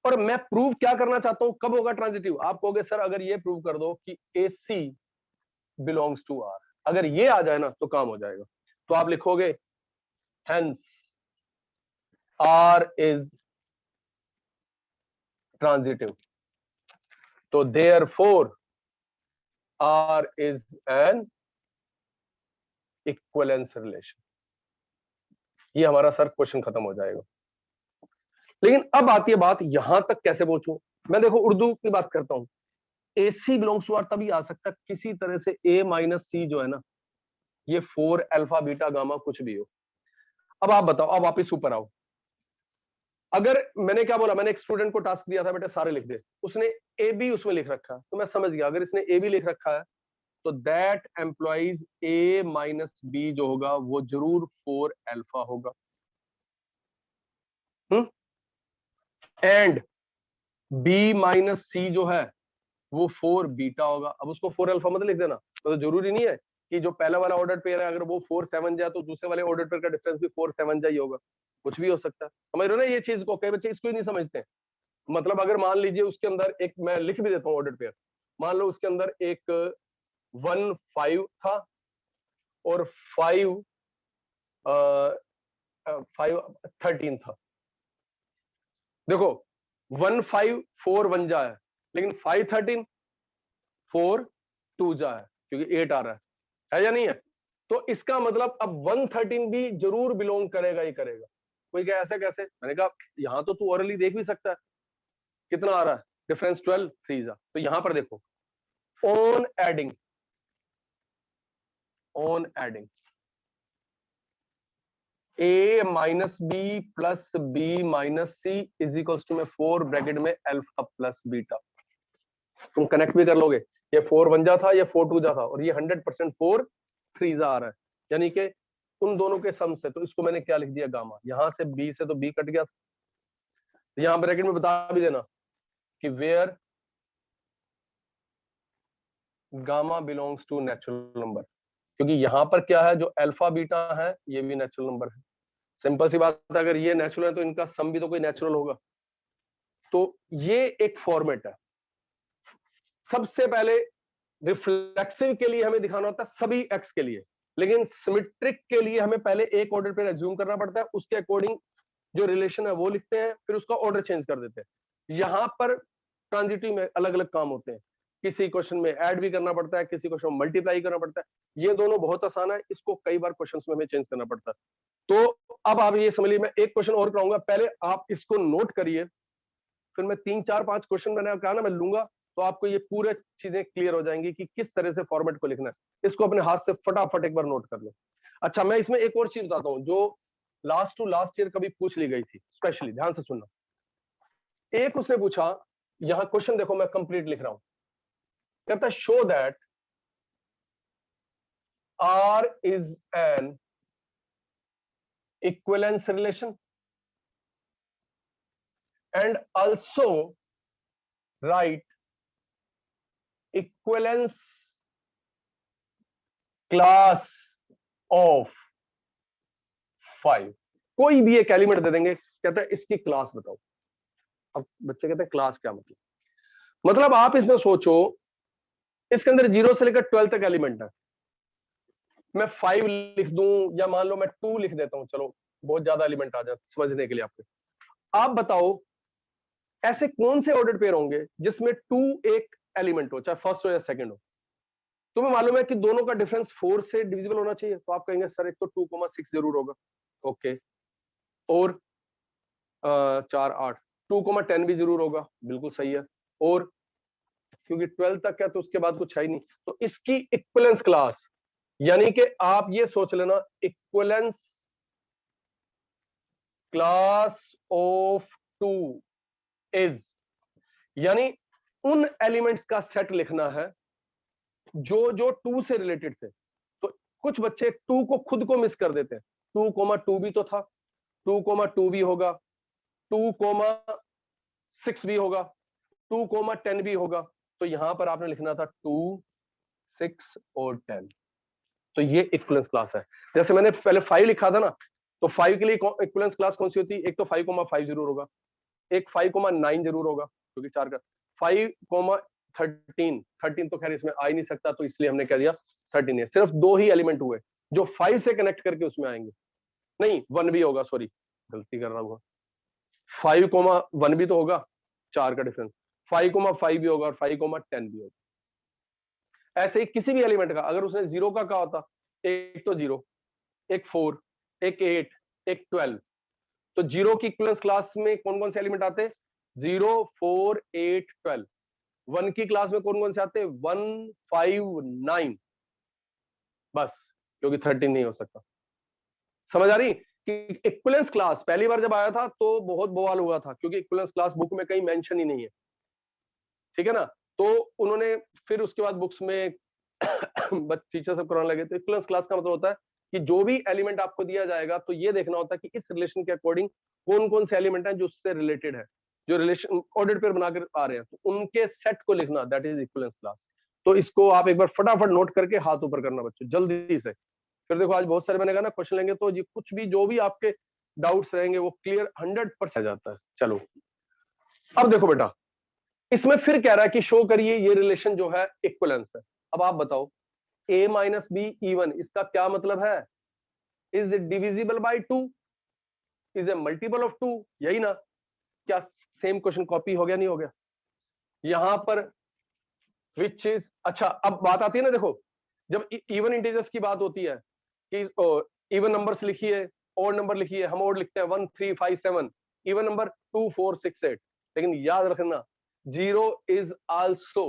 S1: और मैं प्रूव क्या करना चाहता हूं कब होगा ट्रांजिटिव। आप कहोगे सर अगर ये प्रूव कर दो कि ए सी बिलोंग्स टू आर, अगर ये आ जाए ना तो काम हो जाएगा। तो आप लिखोगे हेंस आर इज ट्रांजिटिव, तो therefore R is an equivalence relation. ये हमारा सर क्वेश्चन खत्म हो जाएगा। लेकिन अब आती है बात, यहां तक कैसे पहुंचूं। मैं देखो उर्दू की बात करता हूं, AC बिलोंग्स टू आर तभी आ सकता है किसी तरह से A माइनस C जो है ना, ये 4 अल्फा बीटा गामा कुछ भी हो। अब आप बताओ, अब वापिस ऊपर आओ। अगर मैंने क्या बोला, मैंने एक स्टूडेंट को टास्क दिया था बेटे सारे लिख दे, उसने AB उसमें लिख रखा है, तो मैं समझ गया अगर इसने AB लिख रखा है तो that employees A minus B जो होगा वो जरूर 4 अल्फा होगा। एंड B माइनस C जो है वो 4 बीटा होगा। अब उसको 4 अल्फा मत लिख देना, तो जरूरी नहीं है कि जो पहला वाला ऑर्डर पेयर है अगर वो 4 7 जाए तो दूसरे वाले ऑर्डर पेयर का डिफरेंस भी 4 7 जाए होगा, कुछ भी हो सकता है। समझ रहे हो ना ये चीज को, कई बच्चे इसको ही नहीं समझते। मतलब अगर मान लीजिए उसके अंदर एक, मैं लिख भी देता हूँ ऑर्डर पेयर, मान लो उसके अंदर एक 1 5 था और 5 5 13 था। देखो 1 5 4 1 जा है, लेकिन 5 13 4 2 जा है, क्योंकि 8 आ रहा है या नहीं है। तो इसका मतलब अब 113 भी जरूर बिलोंग करेगा ही करेगा। कोई क्या ऐसा कैसे, मैंने कहा यहां तो तू ओरली देख भी सकता है कितना आ रहा है डिफरेंस, 12 3 जा। तो यहां पर देखो on adding, on adding A minus B plus B minus C is equals to में 4 ब्रैकेट में अल्फा प्लस बीटा। तुम कनेक्ट भी कर लोगे, ये 4 1 जा था, ये 4 2 जा था, और ये 100% 4 3 जा आ रहा है, यानी कि उन दोनों के सम से। तो इसको मैंने क्या लिख दिया, गामा। यहां से बी से तो बी कट गया, यहां ब्रैकेट में बता भी देना कि where gamma belongs to natural number, क्योंकि यहां पर क्या है, जो अल्फा बीटा है ये भी नेचुरल नंबर है। सिंपल सी बात है, अगर ये नेचुरल है तो इनका सम भी तो कोई नेचुरल होगा। तो ये एक फॉर्मेट है। सबसे पहले रिफ्लेक्सिव के लिए हमें दिखाना होता है सभी एक्स के लिए, लेकिन सिमेट्रिक के लिए हमें पहले एक ऑर्डर पे एज्यूम करना पड़ता है, उसके अकॉर्डिंग जो रिलेशन है वो लिखते हैं, फिर उसका ऑर्डर चेंज कर देते हैं। यहां पर ट्रांजिटिव में अलग अलग काम होते हैं, किसी क्वेश्चन में ऐड भी करना पड़ता है, किसी क्वेश्चन में मल्टीप्लाई करना पड़ता है। ये दोनों बहुत आसान है, इसको कई बार क्वेश्चन में हमें चेंज करना पड़ता है। तो अब आप ये समझिए, मैं एक क्वेश्चन और कराऊंगा, पहले आप इसको नोट करिए, फिर मैं 3 4 5 क्वेश्चन मैंने कहा ना मैं लूंगा, तो आपको ये पूरे चीजें क्लियर हो जाएंगी कि किस तरह से फॉर्मेट को लिखना है। इसको अपने हाथ से फटाफट एक बार नोट कर लो। अच्छा, मैं इसमें एक और चीज बताता हूँ जो लास्ट टू लास्ट ईयर कभी पूछ ली गई थी, स्पेशली ध्यान से सुनना। एक उसने पूछा, यहां क्वेश्चन देखो मैं कंप्लीट लिख रहा हूं, कहता है show that R is an equivalence relation and also write equivalence class of 5। कोई भी एक एलिमेंट दे देंगे, कहता है इसकी क्लास बताओ। अब बच्चे कहते हैं क्लास क्या मतलब आप इसमें सोचो, इसके अंदर 0 से लेकर 12 तक एलिमेंट है। मैं 5 लिख दूं या मान लो मैं 2 लिख देता हूं, चलो बहुत ज्यादा एलिमेंट आ जाए समझने के लिए आपके। आप बताओ ऐसे कौन से ऑर्डर पेयर होंगे जिसमें 2 एक एलिमेंट हो, चाहे फर्स्ट हो या सेकंड हो। तुम्हें मालूम है कि दोनों का डिफरेंस 4 से डिविजिबल होना चाहिए, तो आप कहेंगे सर एक तो 2,6 जरूर होगा। ओके, और 4 8 2,10 भी जरूर होगा, बिल्कुल सही है। और क्योंकि 12 तक है तो उसके बाद कुछ है ही नहीं, तो इसकी इक्विवेलेंस क्लास, यानी कि आप ये सोच लेना इक्विवेलेंस क्लास ऑफ 2 इज, यानी उन एलिमेंट्स का सेट लिखना है जो जो 2 से रिलेटेड थे। तो कुछ बच्चे 2 को खुद को मिस कर देते हैं, 2,2 भी तो था, 2,2 भी होगा, 2,6 भी होगा, 2,10 भी होगा। तो यहां पर आपने लिखना था 2 6 और 10। तो ये इक्विवेलेंस क्लास है। जैसे मैंने पहले 5 लिखा था ना, तो 5 के लिए इक्विवेलेंस क्लास कौन सी होती है, एक तो 5,5 जरूर होगा, एक 5,9 जरूर होगा, क्योंकि 4 का 5,13 13 तो खैर इसमें आ ही नहीं सकता, तो इसलिए हमने कह दिया 13 है। सिर्फ 2 ही एलिमेंट हुए जो 5 से कनेक्ट करके उसमें आएंगे, नहीं 1 भी होगा, सॉरी गलती कर रहा हूँ, 5,1 भी तो होगा, 4 का डिफरेंस, 5,5 भी होगा और 5,10 भी होगा। ऐसे ही किसी भी एलिमेंट का अगर उसने 0 का कहा होता, एक तो 0, एक 4, एक 8, एक 12। तो 0 की इक्विवेलेंस क्लास में कौन कौन से एलिमेंट आते हैं? 0, 4, 8, 12। 1 की क्लास में कौन कौन से आते हैं? 1, 5, 9। बस, क्योंकि 13 नहीं हो सकता। समझ आ रही कि इक्विवेलेंस क्लास पहली बार जब आया था तो बहुत बवाल हुआ था, क्योंकि इक्विवेलेंस क्लास बुक में कहीं मेंशन ही नहीं है, ठीक है ना। तो उन्होंने फिर उसके बाद बुक्स में टीचर सब कराने लगे। तो इक्विवेलेंस क्लास का मतलब होता है कि जो भी एलिमेंट आपको दिया जाएगा तो ये देखना होता है कि इस रिलेशन के अकॉर्डिंग कौन कौन से एलिमेंट हैं जो उससे रिलेटेड है, जो रिलेशन ऑर्डर पेयर बनाकर आ रहे हैं, तो उनके सेट को लिखना, दैट इज इक्विवेलेंस क्लास। तो इसको आप एक बार फटाफट नोट करके हाथ ऊपर करना बच्चों, जल्दी से। फिर देखो आज बहुत सारे मैंने कहा ना क्वेश्चन लेंगे, तो ये कुछ भी जो भी आपके डाउट्स रहेंगे वो क्लियर 100% जाता है। चलो अब देखो बेटा, इसमें फिर कह रहा है कि शो करिए ये रिलेशन जो है इक्विवेलेंस है। अब आप बताओ a माइनस बी इवन, इसका क्या मतलब है? Is it divisible by 2? Is a multiple of 2? यही ना? क्या सेम क्वेश्चन कॉपी हो गया, नहीं हो गया? यहां पर विच इज, अच्छा अब बात आती है ना, देखो जब इवन इंटीजर्स की बात होती है कि इवन नंबर्स लिखिए, ऑड नंबर लिखिए, हम ऑड लिखते हैं 1, 3, 5, 7, इवन नंबर 2, 4, 6, 8। लेकिन याद रखना 0 is also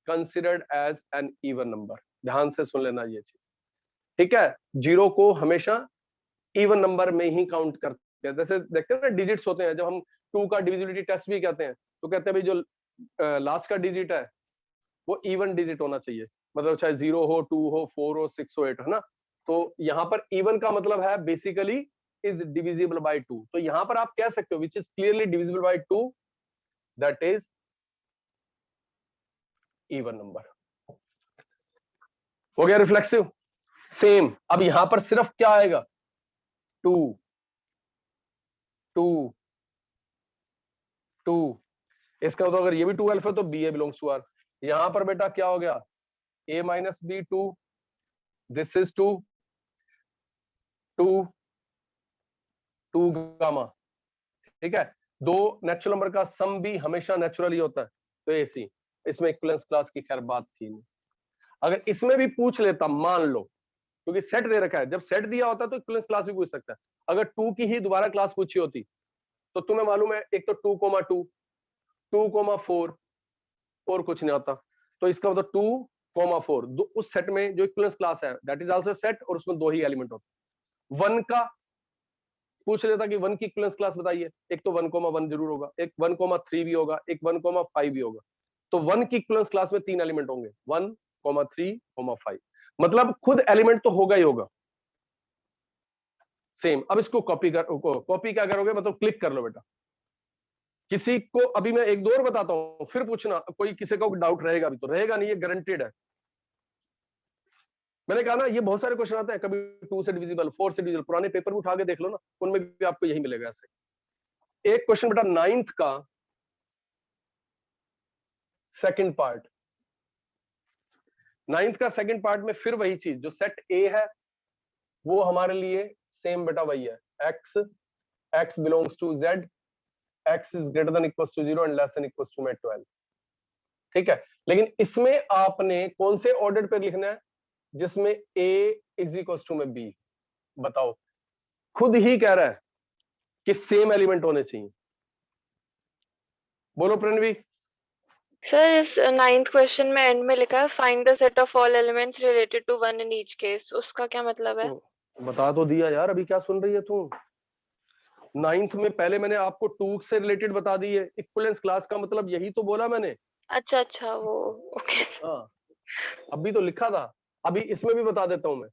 S1: considered as an even number. ध्यान से सुन लेना ये चीज, ठीक है। 0 को हमेशा इवन नंबर में ही काउंट करते हैं। जैसे देखते हैं ना डिजिट्स होते हैं, जब हम 2 का डिविजिबिलिटी टेस्ट भी कहते हैं तो कहते हैं भाई जो लास्ट का डिजिट है वो इवन डिजिट होना चाहिए, मतलब चाहे 0 हो, 2 हो, 4 हो, 6 हो, 8, है ना। तो यहाँ पर इवन का मतलब है बेसिकली इज डिविजिबल बाय 2। तो यहाँ पर आप कह सकते हो which is clearly divisible by 2, that is even number. हो गया रिफ्लेक्सिव। सेम अब यहां पर सिर्फ क्या आएगा? 2, 2, 2। इसका मतलब अगर ये भी 2 अल्फा तो B A belongs to R. यहां पर बेटा क्या हो गया? a minus B 2, this is 2, 2, 2 gamma, ठीक है। दो नेचुरल नंबर का सम भी हमेशा नेचुरल ही होता है, तो एसी। इसमें इक्विवेलेंस क्लास की खैर बात थी नहीं। अगर इसमें भी पूछ लेता, मान लो, क्योंकि सेट दे रखा है, जब सेट दिया होता है तो इक्विवेलेंस क्लास भी पूछ सकता है। अगर 2 की ही दोबारा क्लास पूछी होती तो तुम्हें मालूम है एक तो 2,2, 2,4 और कुछ नहीं आता। तो इसका मतलब 2,4 उस सेट में जो इक्विवेलेंस क्लास है दैट इज आल्सो सेट, और उसमें दो ही एलिमेंट होते। 1 का पूछ लेता कि 1 की इक्विवेलेंस क्लास बताइए, एक तो 1,1 जरूर होगा, एक 1,3 भी होगा, एक 1,5 भी होगा। तो 1 की इक्विवेलेंस क्लास में 3 एलिमेंट होंगे, 1, 3, 5। मतलब खुद एलिमेंट तो होगा ही होगा। सेम अब इसको कॉपी क्या करोगे, मतलब क्लिक कर लो बेटा। किसी को अभी मैं एक दो और बताता हूं, फिर पूछना, कोई किसी को डाउट रहेगा, अभी तो रहेगा नहीं, ये गारंटेड है। मैंने कहा ना ये बहुत सारे क्वेश्चन आते हैं, कभी 2 से डिविजिबल, 4 से डिविजिबल, पुराने पेपर भी उठा के देख लो ना, उनमें भी आपको यही मिलेगा। ऐसे एक क्वेश्चन बेटा 9th का सेकंड पार्ट, 9th का सेकंड पार्ट में फिर वही चीज, जो सेट ए है वो हमारे लिए सेम बेटा वही है, x belongs to z, x is greater than equals to 0 and less than equals to 12, ठीक है। लेकिन इसमें आपने कौन से ऑर्डर पे लिखना है? जिसमें a इज इक्वल्स टू में b। बताओ, खुद ही कह रहा है कि सेम एलिमेंट होने चाहिए। बोलो प्रणवी।
S2: सर इस 9th क्वेश्चन में एंड में लिखा है find the set of all elements related to one in each case, उसका क्या मतलब है?
S1: तो बता तो दिया यार, अभी क्या सुन रही है तू? 9th में पहले मैंने आपको 2 से रिलेटेड बता दी है, इक्विवेलेंस क्लास का मतलब यही तो बोला मैंने।
S2: अच्छा अच्छा, वो ओके।
S1: हाँ, अभी तो लिखा था, अभी इसमें भी बता देता हूं मैं।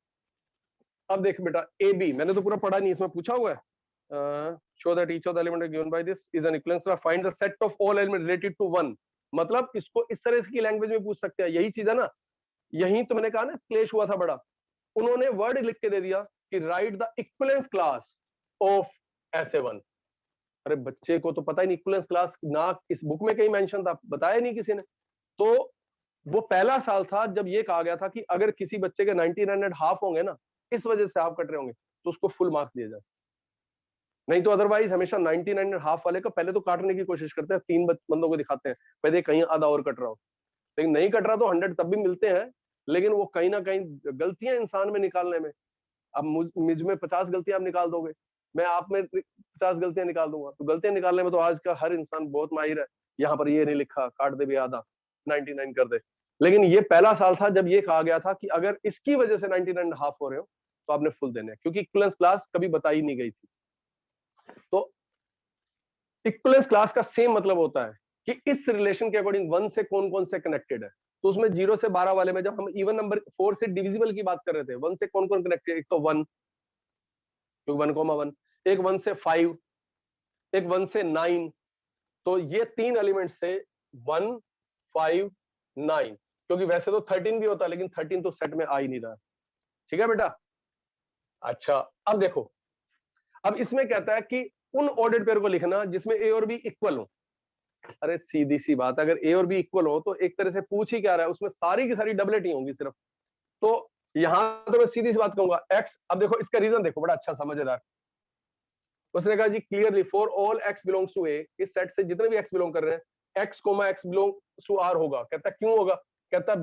S1: अब देख बेटा, ए बी मैंने तो पूरा पढ़ा नहीं, इसमें पूछा हुआ है show that each of the element given by this is an equivalence, find the set of all element related to one. मतलब इसको इस तरह की लैंग्वेज में पूछ सकते हैं, यही चीज है ना। यही तो मैंने कहा ना क्लेश हुआ था बड़ा। उन्होंने वर्ड लिख के दे दिया कि right the equivalence class of SA1। अरे बच्चे को तो पता ही नहीं इक्विवेलेंस क्लास, ना इस बुक में कहीं मेंशन था, बताया नहीं किसी ने। तो वो पहला साल था जब ये कहा गया था कि अगर किसी बच्चे के 99.5 होंगे ना, इस वजह से आप कट रहे होंगे, तो उसको फुल मार्क्स दिए जाए। नहीं तो अदरवाइज हमेशा 99.5 वाले का पहले तो काटने की कोशिश करते हैं, 3 बंदों को दिखाते हैं, पहले कहीं आधा और कट रहा हो। लेकिन नहीं कट रहा तो 100 तब भी मिलते हैं, लेकिन वो कहीं ना कहीं गलतियां इंसान में निकालने में। अब मुझ में 50 गलतियां आप निकाल दोगे, मैं आप में 50 गलतियां निकाल दूंगा, तो गलतियां निकालने में तो आज का हर इंसान बहुत माहिर है। यहाँ पर ये नहीं लिखा, काट दे भी आधा, 99 कर दे। लेकिन ये पहला साल था जब ये कहा गया था कि अगर इसकी वजह से 99.5 हो रहे हो तो आपने फुल देने हैं, क्योंकि इक्विवेलेंस क्लास कभी बताई नहीं गई थी। तो इक्विवेलेंस क्लास का सेम मतलब होता है कि इस रिलेशन के अकॉर्डिंग 1 से कौन कौन से कनेक्टेड है। तो उसमें 0 से 12 वाले में जब हम इवन नंबर 4 से डिविजिबल की बात कर रहे थे, 1 से कौन कौन कनेक्टेड, एक तो 1, क्योंकि 1,1, एक 1 से 5, एक 1 से 9। तो ये 3 एलिमेंट से 1, 5, 9, क्योंकि वैसे तो 13 भी होता है, लेकिन 13 तो सेट में आ ही नहीं रहा। ठीक है बेटा। अच्छा, अब देखो, अब इसमें कहता है कि उन ऑर्डर्ड पेयर को लिखना जिसमें ए और बी इक्वल हो। अरे सीधी सी बात, अगर ए और बी इक्वल हो तो एक तरह से पूछ ही क्या रहा है, उसमें सारी की सारी डबलेट ही होंगी सिर्फ। तो यहां तो मैं सीधी सी बात कहूंगा एक्स। अब देखो इसका रीजन देखो, बड़ा अच्छा समझदार। उसने कहा जी clearly for all x belongs to A, इस सेट से जितने भी एक्स बिलोंग कर रहे हैं X comma X belongs to R होगा। कहता क्यों होगा, कहता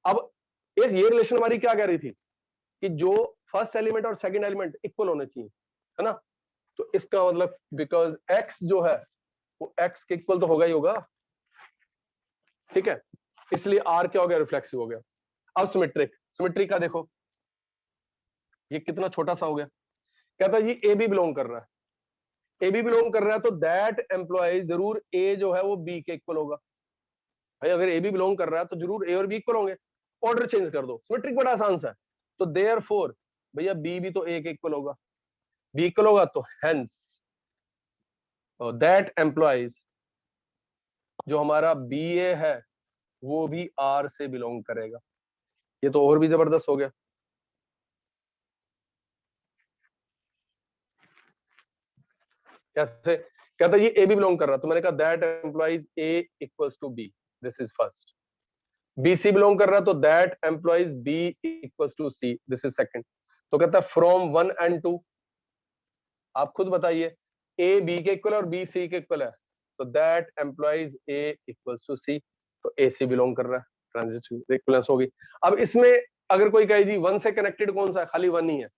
S1: अब ये रिलेशन हमारी क्या कह रही थी कि जो फर्स्ट एलिमेंट और सेकंड एलिमेंट इक्वल होने चाहिए, है ना। तो इसका मतलब बिकॉज एक्स जो है वो एक्स के इक्वल तो होगा ही होगा, ठीक है, इसलिए आर क्या हो गया, रिफ्लेक्सिव हो गया। अब सिमेट्री का देखो, ये कितना छोटा सा हो गया। कहता जी ए बी बिलोंग कर रहा है, ए बी बिलोंग कर रहा है तो दैट एम्प्लॉय जरूर ए जो है वो बी के इक्वल होगा। भाई अगर ए बी बिलोंग कर रहा है तो जरूर ए और बी इक्वल होंगे। ऑर्डर चेंज कर दो, सिमेट्रिक बड़ा आसान सा है। तो देयरफॉर भैया बी भी तो ए के इक्वल होगा, बी इक्वल होगा तो हेंस दैट एम्प्लॉयज जो हमारा बी ए है वो भी आर से बिलोंग करेगा। ये तो और भी जबरदस्त हो गया। कैसे, कहता ये ए बी बिलोंग कर रहा, तो मैंने कहा that implies A equals to B, this is first. B C belong कर रहा तो that implies B equals to C, this is second. तो कहता है फ्रॉम 1 and 2, आप खुद बताइए ए बी के इक्वल और बी सी के इक्वल है, तो that implies A equals to C, तो ए सी बिलोंग कर रहा है, ट्रांजिटिव इक्विवेलेंस होगी। अब इसमें अगर कोई कहे जी 1 से कनेक्टेड कौन सा है, खाली 1 ही है।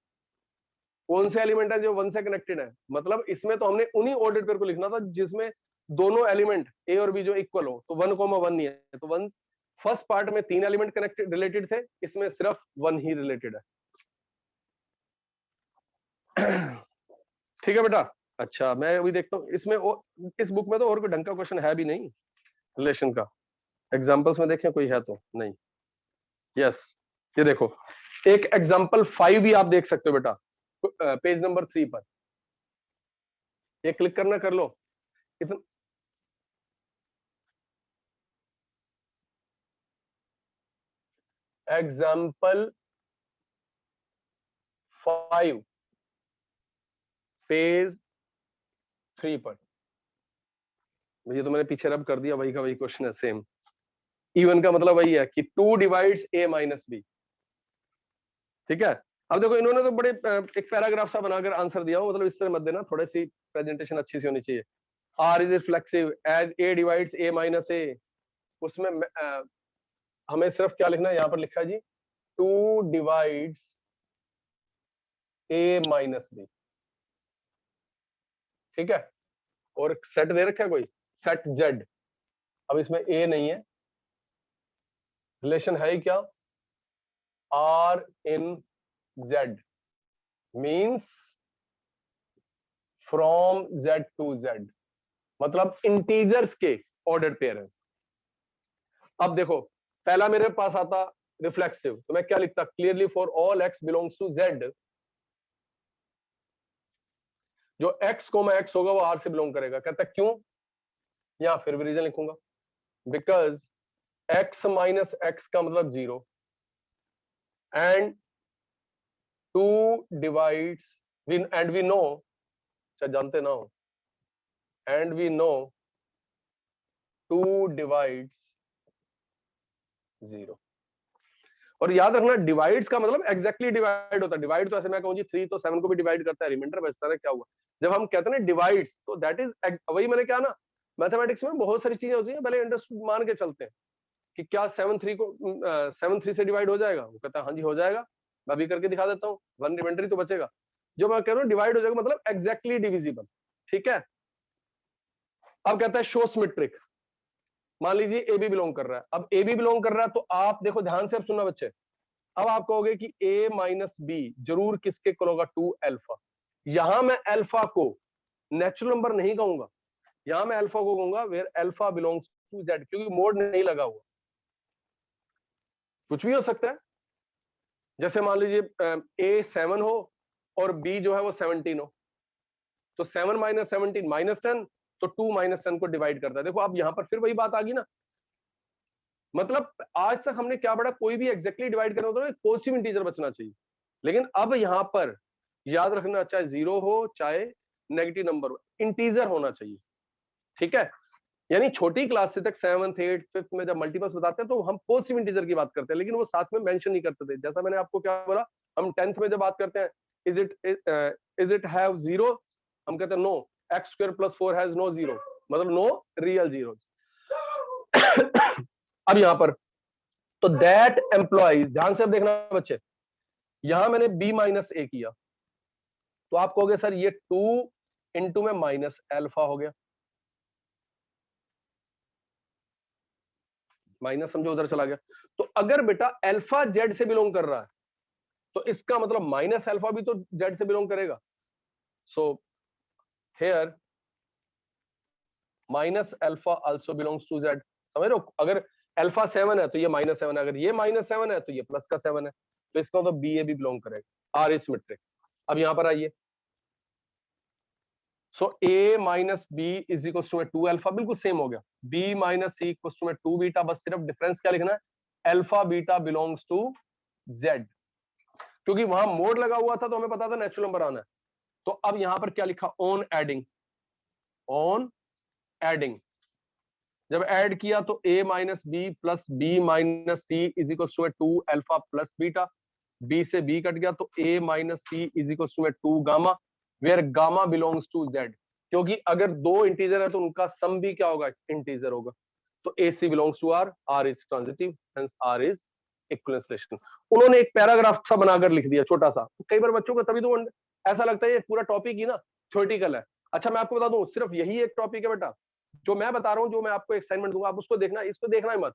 S1: कौन से एलिमेंट है जो 1 से कनेक्टेड है, मतलब इसमें तो हमने उन्हीं ऑर्डर्ड पेयर को लिखना था जिसमें दोनों एलिमेंट ए और बी जो इक्वल हो। तो 1,1 नहीं है, तो 1 फर्स्ट पार्ट में 3 एलिमेंट कनेक्टेड रिलेटेड थे, इसमें सिर्फ 1 ही रिलेटेड है। ठीक है बेटा। अच्छा मैं अभी देखता हूँ इसमें इस बुक में तो और कोई ढंग का क्वेश्चन है भी नहीं रिलेशन का। एग्जांपल्स में देखें कोई है तो नहीं। यस, ये देखो एक एग्जांपल 5 भी आप देख सकते हो बेटा, पेज नंबर 3 पर। ये क्लिक करना, कर लो इतना। एग्जाम्पल 5 पेज 3 पर। ये तो मैंने पीछे रब कर दिया, वही का वही क्वेश्चन है सेम। इवन का मतलब वही है कि 2 डिवाइड्स a माइनस बी। ठीक है। अब देखो इन्होंने तो बड़े एक पैराग्राफ सा बनाकर आंसर दिया हो, मतलब इस तरह मत देना, थोड़ी सी प्रेजेंटेशन अच्छी सी होनी चाहिए। R is reflexive as A divides A minus A. उसमें हमें सिर्फ क्या लिखना है, यहाँ पर लिखा है जी 2 डिवाइड्स ए माइनस बी। ठीक है। और सेट दे रखा है कोई, सेट जेड। अब इसमें ए नहीं है, रिलेशन है ही क्या, R in Z means from Z to Z, मतलब इंटीजर्स के ऑर्डर पेयर है। अब देखो पहला मेरे पास आता रिफ्लेक्सिव, तो मैं क्या लिखता, clearly for all x belongs to Z, जो एक्स कोमा एक्स होगा वो आर से बिलोंग करेगा। कहता क्यों, या फिर भी रीजन लिखूंगा, बिकॉज एक्स माइनस एक्स का मतलब 0 and 2 divides and we know, चाहे जानते ना हो, एंड वी नो 2 डिवाइड्स 0। और याद रखना डिवाइड्स का मतलब एग्जैक्टली डिवाइड होता है। डिवाइड तो ऐसे मैं कहूँ जी 3 तो 7 को भी डिवाइड करता है, रिमाइंडर बचता है, क्या हुआ। जब हम कहते हैं ना डिवाइड्स, तो दैट इज वही मैंने क्या ना, मैथमेटिक्स में बहुत सारी चीजें होती हैं, पहले अंडरस्टूड मान के चलते हैं कि क्या 7 3 को 7 3 से डिवाइड हो जाएगा, वो कहता है हाँ जी हो जाएगा। मैं भी करके दिखा देता हूँ, 1 रिमाइंडर तो बचेगा, जो मैं कह रहा हूँ डिवाइड हो जाएगा, मतलब एग्जैक्टली डिविजिबल। ठीक है, अब कहता है शो सिमेट्रिक। मान लीजिए ए बी बिलोंग कर रहा है, अब ए बी बिलोंग कर रहा है तो आप देखो ध्यान से, अब सुनना बच्चे, अब आप कहोगे कि ए माइनस बी जरूर किसके इक्वल होगा, 2 अल्फा। यहां मैं अल्फा को नेचुरल नंबर नहीं कहूंगा, यहां मैं अल्फा को कहूंगा where alpha belongs to Z, क्योंकि मोड नहीं लगा हुआ, कुछ भी हो सकता है। जैसे मान लीजिए ए 7 हो और बी जो है वो 17 हो, तो 7 माइनस 17 माइनस 10, तो 2 माइनस 10 को डिवाइड करता है। देखो अब यहां पर फिर वही बात आ गई ना, मतलब आज तक हमने क्या पढ़ा, कोई भी एग्जैक्टली डिवाइड करना होता है पॉजिटिव इंटीजर बचना चाहिए, लेकिन अब यहां पर याद रखना, चाहे 0 हो चाहे नेगेटिव नंबर हो, इंटीजर होना चाहिए। ठीक है, यानी छोटी क्लास से तक 7th 8th 5th में जब मल्टीपल्स बताते हैं तो हम पॉजिटिव इंटीजर की बात करते हैं, लेकिन वो साथ में मेंशन नहीं करते थे। जैसा मैंने आपको क्या बोला, हम 10th में जब बात करते हैं इज इट हैव जीरो, हम कहते हैं no, X square plus 4 has no zero, मतलब नो रियल जीरो। अब यहां पर तो दैट एम्प्लॉइज, ध्यान से अब देखना बच्चे, यहां मैंने बी माइनस ए किया, तो आप कहोगे सर ये 2 इंटू में माइनस अल्फा हो गया, माइनस समझो उधर चला गया। तो अगर बेटा अल्फा जेड से बिलोंग कर रहा है तो इसका मतलब माइनस अल्फा भी तो जेड से बिलोंग करेगा। So here minus alpha also belongs to Z. समझ रहे हो, अगर अल्फा 7 है तो ये -7 है, अगर ये -7 है तो ये प्लस का 7 है, तो इसका मतलब बी ए भी बिलोंग करेगा, आर इज सिमेट्रिक। अब यहां पर आइए, so a minus B is equal to 2 alpha, बिल्कुल सेम हो गया, b minus C equal to 2 beta, बस सिर्फ डिफरेंस क्या लिखना है, alpha beta belongs to z, क्योंकि वहां मोड लगा हुआ था तो हमें पता था नेचुरल नंबर आना है। तो अब यहां पर क्या लिखा, ऑन एडिंग, ऑन एडिंग, जब ऐड किया तो a minus B plus B minus C is equal to 2 alpha plus beta, b से b कट गया तो a minus C is equal to 2 gamma, where gamma belongs to z, क्योंकि अगर दो इंटीजर है तो उनका सम भी क्या होगा, इंटीजर होगा। तो AC belongs to R, R is transitive, hence R is equivalence relation. उन्होंने एक पैराग्राफ सा बनाकर लिख दिया छोटा सा, कई बार बच्चों को तभी तो ऐसा लगता है ये पूरा टॉपिक ही ना थ्योरेटिकल है। अच्छा मैं आपको बता दूं, सिर्फ यही एक टॉपिक है बेटा, जो मैं बता रहा हूँ, जो मैं आपको असाइनमेंट दूंगा आप उसको देखना, इसको देखना ही मत।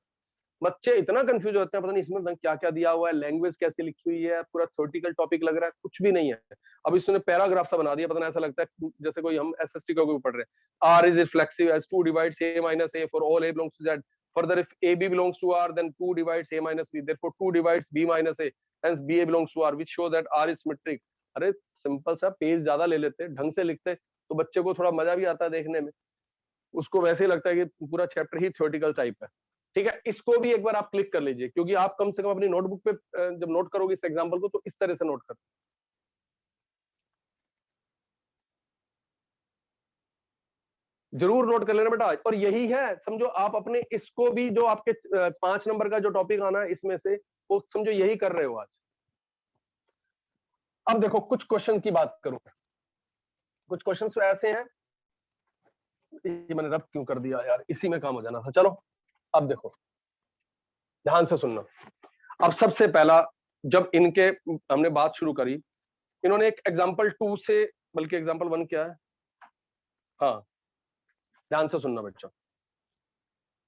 S1: बच्चे इतना कंफ्यूज होते हैं, पता नहीं इसमें क्या क्या दिया हुआ है, लैंग्वेज कैसे लिखी हुई है, पूरा थ्योरेटिकल टॉपिक लग रहा है, कुछ भी नहीं है। अब इसने पैराग्राफ सा बना दिया, पता नहीं ऐसा लगता है जैसे कोई हम SST का कोई पढ़ रहे हैं। R is reflexive as 2 divides A minus A for all A belongs to Z. Further, if AB belongs to R, then 2 divides A minus B. Therefore, 2 divides B minus A. Hence, BA belongs to R, which show that R is symmetric. अरे सिंपल सा, पेज ज्यादा ले लेते, ढंग से लिखते तो बच्चे को थोड़ा मजा भी आता है देखने में, उसको वैसे ही लगता है कि पूरा चैप्टर ही थ्योरेटिकल टाइप है। ठीक है, इसको भी एक बार आप क्लिक कर लीजिए, क्योंकि आप कम से कम अपनी नोटबुक पे जब नोट करोगे इस एग्जांपल को तो इस तरह से नोट कर, जरूर नोट कर लेना बेटा। और यही है, समझो आप अपने इसको भी, जो आपके 5 नंबर का जो टॉपिक आना है इसमें से, वो समझो यही कर रहे हो आज। अब देखो कुछ क्वेश्चन की बात करूं, कुछ क्वेश्चन तो ऐसे हैं, ये मैंने रब क्यों कर दिया यार, इसी में काम हो जाना था। चलो अब देखो ध्यान से सुनना। अब सबसे पहला, जब इनके हमने बात शुरू करी, इन्होंने एक एग्जाम्पल 2 से, बल्कि एग्जाम्पल 1 क्या है, हाँ ध्यान से सुनना बच्चों।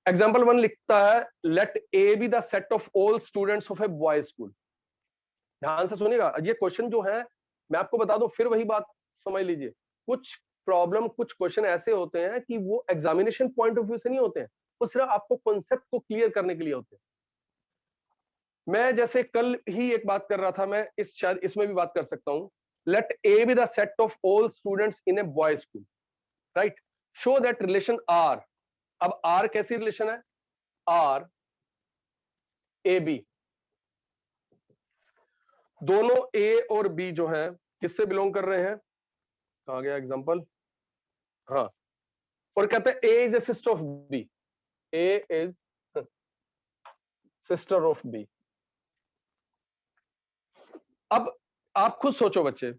S1: एग्जाम्पल 1 लिखता है, let A B the set of all students of a boys school. ध्यान से सुनिएगा, ये क्वेश्चन जो है मैं आपको बता दूं, फिर वही बात समझ लीजिए, कुछ प्रॉब्लम, कुछ क्वेश्चन ऐसे होते हैं कि वो एग्जामिनेशन पॉइंट ऑफ व्यू से नहीं होते हैं, वो सिर्फ आपको कॉन्सेप्ट को क्लियर करने के लिए होते हैं। मैं जैसे कल ही एक बात कर रहा था, मैं शायद इसमें भी बात कर सकता हूं, let A B the set of all students in a boys school, right, show that relation R. अब आर कैसी रिलेशन है, आर ए बी, दोनों ए और बी जो है किससे बिलोंग कर रहे हैं, कहा गया एग्जांपल, हाँ, और कहते हैं A is a sister of B, A is sister of B. अब आप खुद सोचो बच्चे,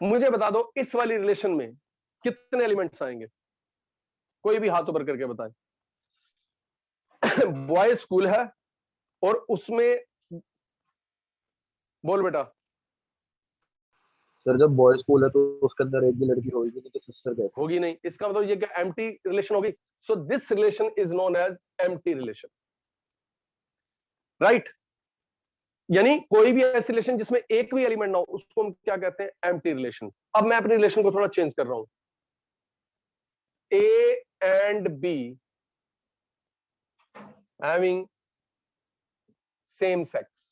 S1: मुझे बता दो इस वाली रिलेशन में कितने एलिमेंट्स आएंगे, कोई भी हाथ ऊपर करके बताए। बॉय स्कूल है और उसमें बोल बेटा।
S3: सर जब बॉय स्कूल है तो उसके अंदर एक भी लड़की होगी नहीं, तो सिस्टर कैसे?
S1: होगी नहीं, इसका मतलब ये क्या एम्प्टी रिलेशन होगी? So this relation is known as empty relation, right? यानी कोई भी ऐसी रिलेशन जिसमें एक भी एलिमेंट ना हो उसको हम क्या कहते हैं? Empty relation. अब मैं अपनी रिलेशन को थोड़ा चेंज कर रहा हूं। A and be having same sex.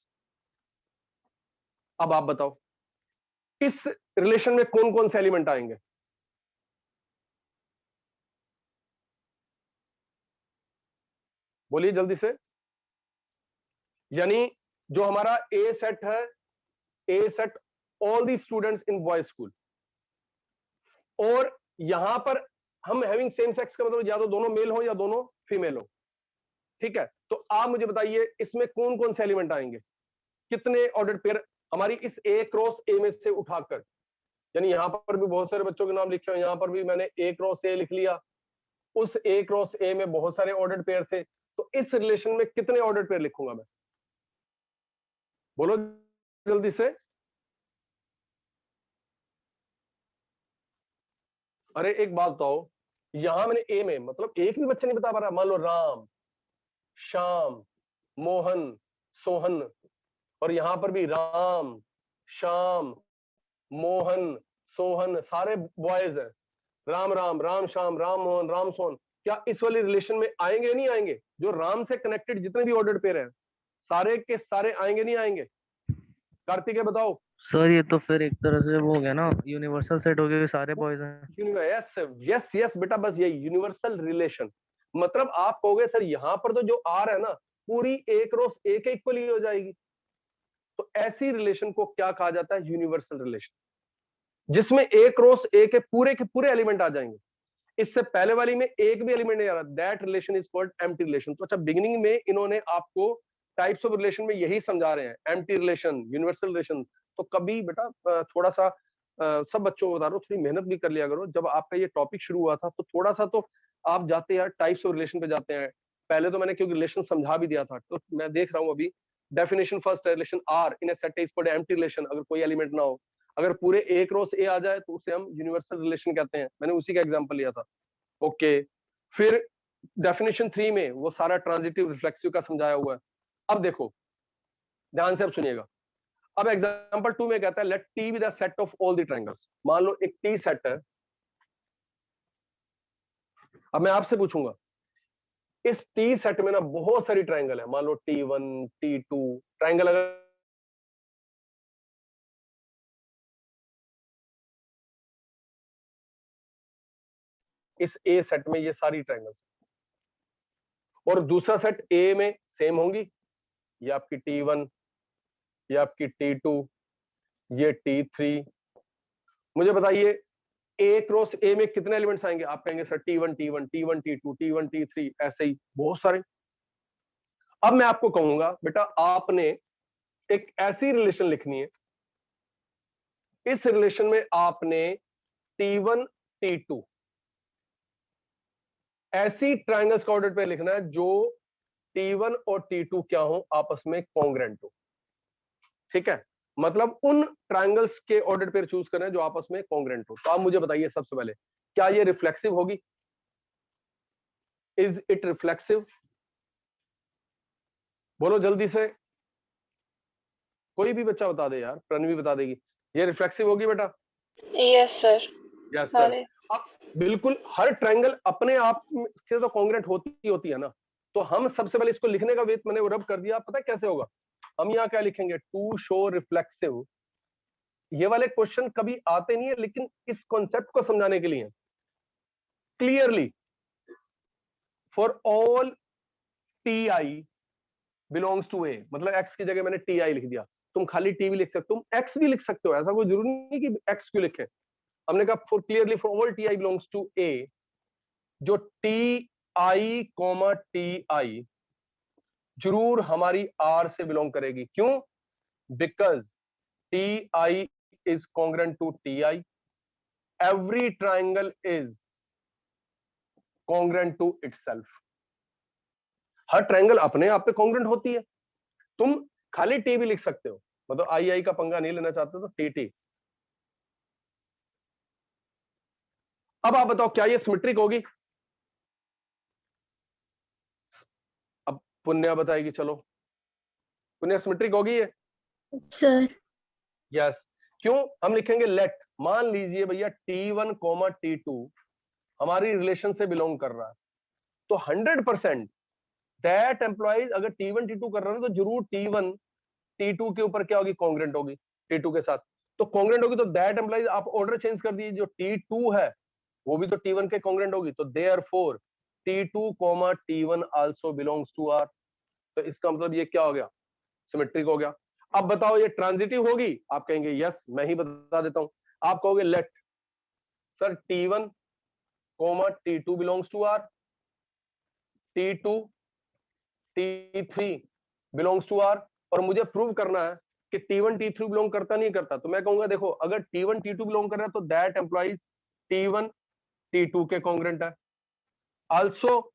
S1: अब आप बताओ इस रिलेशन में कौन कौन से एलिमेंट आएंगे? बोलिए जल्दी से। यानी जो हमारा ए सेट है, A set all the students in boys school, और यहां पर हम हैविंग सेम सेक्स का मतलब या तो दोनों मेल हो या दोनों फीमेल हो, ठीक है? तो आप मुझे बताइए इसमें कौन कौन से एलिमेंट आएंगे, कितने ऑर्डर्ड पेयर हमारी इस ए क्रॉस ए में से उठाकर। यानी यहां पर भी बहुत सारे बच्चों के नाम लिखे हैं, यहां पर भी मैंने ए क्रॉस ए लिख लिया, उस ए क्रॉस ए में बहुत सारे ऑर्डर्ड पेयर थे, तो इस रिलेशन में कितने ऑर्डर्ड पेयर लिखूंगा मैं? बोलो जल्दी से। अरे एक बात बताओ, यहां मैंने ए में मतलब एक भी बच्चा नहीं बता पा रहा। मान लो राम, श्याम, मोहन, सोहन, और यहां पर भी राम, श्याम, मोहन, सोहन, सारे बॉयज हैं। राम राम, राम श्याम, राम मोहन, राम सोहन, क्या इस वाली रिलेशन में आएंगे नहीं आएंगे? जो राम से कनेक्टेड जितने भी ऑर्डर्ड पेयर हैं सारे के सारे आएंगे नहीं आएंगे? कार्तिकेय बताओ।
S4: सर ये तो फिर एक तरह से वो हो गया ना, यूनिवर्सल सेट हो गया, सारे बॉयज हैं।
S1: यस यस यस बेटा, बस यही यूनिवर्सल रिलेशन। मतलब आप कहोगे सर यहां पर तो जो आर है ना पूरी ए क्रॉस ए के इक्वल ही हो जाएगी, तो ऐसी रिलेशन को क्या कहा जाता है? यूनिवर्सल रिलेशन, जिसमें ए क्रॉस ए के पूरे एलिमेंट आ जाएंगे। इससे पहले वाली में एक भी एलिमेंट नहीं आ रहा, that relation is called empty relation. तो अच्छा, बिगिनिंग में इन्होंने आपको टाइप्स ऑफ रिलेशन में यही समझा रहे हैं, एम्प्टी रिलेशन, यूनिवर्सल रिलेशन। तो कभी बेटा थोड़ा सा सब बच्चों को बता रहा हूं, थोड़ी मेहनत भी कर लिया करो। जब आपका ये टॉपिक शुरू हुआ था तो थोड़ा सा तो आप जाते यार टाइप्स ऑफ रिलेशन पे जाते हैं। पहले तो मैंने क्योंकि रिलेशन समझा भी दिया था, तो मैं देख रहा हूँ अभी definition first, relation R in a set is called empty relation, अगर कोई एलिमेंट ना हो। अगर पूरे ए क्रॉस ए आ जाए तो उसे हम यूनिवर्सल रिलेशन कहते हैं। मैंने उसी का एग्जांपल लिया था। ओके, फिर डेफिनेशन 3 में वो सारा ट्रांजिटिव रिफ्लेक्सिव का समझाया हुआ है। अब देखो ध्यान से, अब सुनिएगा। अब एग्जांपल 2 में कहता है let T be the set of all the triangles. मान लो एक टी सेट है। अब मैं आपसे पूछूंगा इस टी सेट में ना बहुत सारी ट्रायंगल है, मान लो T1 T2 ट्रायंगल। अगर इस ए सेट में ये सारी ट्रायंगल्स, और दूसरा सेट ए में सेम होंगी, ये आपकी T1, ये आपकी T2, ये T3। मुझे बताइए ए क्रॉस ए में कितने एलिमेंट्स आएंगे? आप कहेंगे sir T1 T1 T1 T2 T1 T3, ऐसे ही बहुत सारे। अब मैं आपको कहूंगा बेटा आपने एक ऐसी रिलेशन लिखनी है, इस रिलेशन में आपने T1 T2 ऐसी ट्रायंगल्स का ऑर्डर पे लिखना है जो T1 और T2 क्या हो? आपस में कॉन्ग्रेंट हो, ठीक है? मतलब उन ट्रायंगल्स के ऑर्डर पेयर चूज करना है जो आपस में कॉन्ग्रेंट हो। तो आप मुझे बताइए सबसे पहले, क्या ये रिफ्लेक्सिव होगी? Is it reflexive? बोलो जल्दी से, कोई भी बच्चा बता दे यार, प्रणवी बता देगी। ये रिफ्लेक्सिव होगी बेटा?
S2: Yes sir.
S1: Yes sir. अब बिल्कुल हर ट्रायंगल अपने आप से तो कॉन्ग्रेंट होती है ना, तो हम सबसे पहले इसको लिखने का वेट मैंने रब कर दिया। पता है कैसे होगा? हम यहाँ क्या लिखेंगे? To show reflexive. ये वाले क्वेश्चन कभी आते नहीं है, लेकिन इस कॉन्सेप्ट को समझाने के लिए clearly for all T I belongs to A, मतलब एक्स की जगह मैंने टी आई लिख दिया। तुम खाली टी भी लिख सकते हो, तुम एक्स भी लिख सकते हो, ऐसा कोई जरूरी नहीं कि एक्स क्यों लिखे। हमने कहा for clearly for all T I belongs to A, जो T I comma T I जरूर हमारी आर से बिलोंग करेगी। क्यों? Because T I is congruent to T I, every triangle is congruent to itself. हर ट्रायंगल अपने आप पे कॉन्ग्रेंट होती है। तुम खाली टी भी लिख सकते हो, मतलब आई का पंगा नहीं लेना चाहते तो टी। अब आप बताओ क्या ये सिमेट्रिक होगी? अब पुण्य बताएगी। चलो पुण्य, सिमेट्रिक होगी ये?
S5: Sir
S1: yes. क्यों? हम लिखेंगे लेट, मान लीजिए भैया T1, T2 हमारी रिलेशन से बिलोंग कर रहा है, तो 100% दैट एम्प्लॉइज, अगर T1 T2 कर रहा है तो जरूर T1 T2 के ऊपर क्या होगी? कॉन्ग्रेंट होगी T2 के साथ। तो कॉन्ग्रेंट होगी तो दैट एम्प्लॉइज, आप ऑर्डर चेंज कर दीजिए, जो T2 है वो भी तो T1 के कॉन्ग्रेंट होगी, तो therefore T2, T1 also belongs to R. तो इसका मतलब ये क्या हो गया? सिमेट्रिक हो गया। अब बताओ ये ट्रांजिटिव होगी? आप कहेंगे यस, मैं ही बता देता हूं। आप कहोगे let sir T1, T2 belongs to R, T2, T3 belongs to R, और मुझे प्रूव करना है कि T1 T3 बिलोंग करता नहीं करता। तो मैं कहूंगा देखो, अगर T1 T2 बिलोंग कर रहा है तो दैट एम्प्लॉइज T1 T2 के कॉन्ग्रेंट है, आल्सो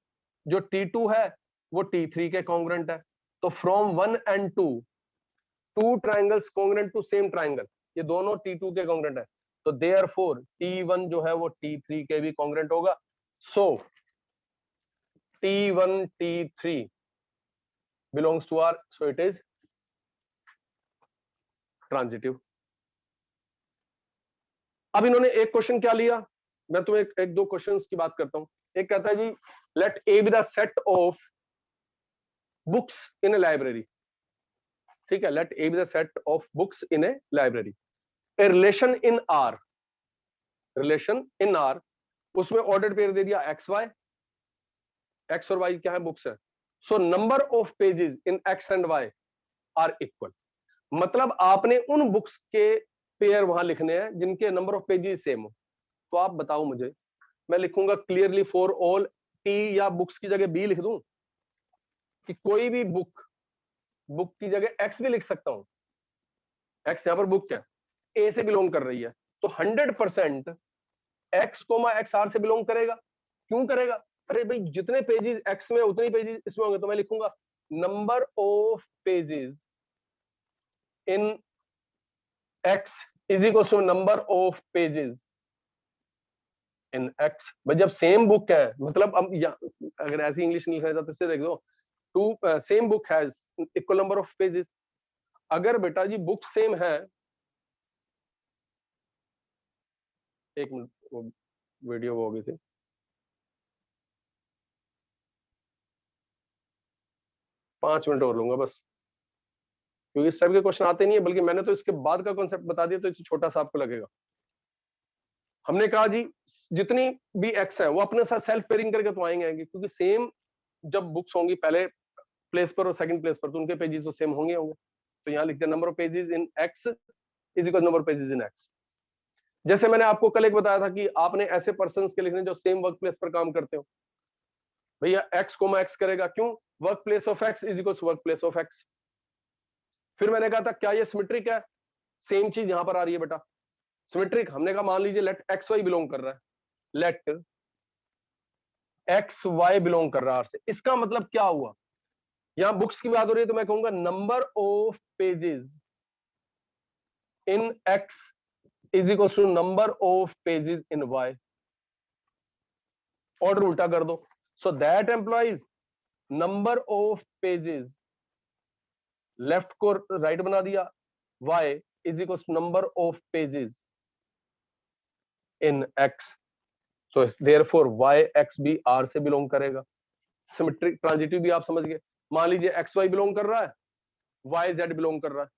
S1: जो T2 है वो T3 के कॉन्ग्रेंट है। तो from 1 and 2 triangles congruent to same triangle, ये दोनों T2 के कॉन्ग्रेंट है, तो देयरफॉर T1 जो है वो T3 के भी कॉन्ग्रेंट होगा। सो T1 T3 belongs to R, so it is transitive। अब इन्होंने एक क्वेश्चन क्या लिया, मैं तुम्हें एक दो क्वेश्चंस की बात करता हूं। एक कहता है जी let A B the set of books in a library. ठीक है, let A B the set of books in a library. A relation in R, relation in R, उसमें ऑर्डर पेयर दे दिया एक्स वाई, एक्स और वाई क्या है? बुक्स है। So number of pages in x and y are equal. मतलब आपने उन बुक्स के पेयर वहां लिखने हैं जिनके नंबर ऑफ पेजेस सेम हो। तो आप बताओ मुझे, मैं लिखूंगा क्लियरली फॉर ऑल टी, या बुक्स की जगह बी लिख दूं कि कोई भी बुक, बुक की जगह एक्स भी लिख सकता हूं, एक्स यहां पर बुक है, ए से बिलोंग कर रही है, तो 100% एक्स आर से बिलोंग करेगा। क्यों करेगा? अरे भाई जितने पेजेस एक्स में उतने पेजेस इसमें होंगे, तो मैं लिखूंगा number of pages in X is equal to number of pages in X. भाई जब सेम बुक है, मतलब अब अगर ऐसी इंग्लिश नहीं लिखा जाता तो इससे देख दो, two same book has equal number of pages. अगर बेटा जी बुक सेम है, एक मिनट, वो वीडियो वो हो गई थी, पांच मिनट और लूंगा बस, क्योंकि इस टाइप के क्वेश्चन आते नहीं है, बल्कि मैंने तो इसके बाद का कॉन्सेप्ट बता दिया, तो इसे छोटा सा आपको लगेगा। हमने कहा जी जितनी भी एक्स है वो अपने साथ सेल्फ पेयरिंग करके तो आएंगे, क्योंकि सेम जब बुक्स होंगी पहले प्लेस पर और सेकंड प्लेस पर, तो उनके पेजेस तो सेम होंगे। तो यहाँ लिखते हैं number of pages in X is equal number of pages in x. जैसे मैंने आपको कल एक बताया था कि आपने ऐसे पर्संस के लिखने जो सेम वर्क प्लेस पर काम करते हो, भैया एक्स कोमा एक्स करेगा। क्यों? Work place of x is equal work place of x. फिर मैंने कहा था क्या ये सिमेट्रिक है? सेम चीज यहां पर आ रही है बेटा, सिमेट्रिक। हमने कहा मान लीजिए लेट एक्स वाई बिलोंग कर रहा है, लेट एक्स वाई बिलोंग कर रहा है आर से। इसका मतलब क्या हुआ? यहां बुक्स की बात हो रही है तो मैं कहूंगा number of pages in X is equal to number of pages in Y. Order उल्टा कर दो, so that implies number of pages, left को राइट बना दिया, y is equal to number of pages in x, so therefore y x भी r से बिलोंग करेगा। सिमेट्रिक ट्रांजिटिव भी आप समझ गए। मान लीजिए x y बिलोंग कर रहा है, y z बिलोंग कर रहा है,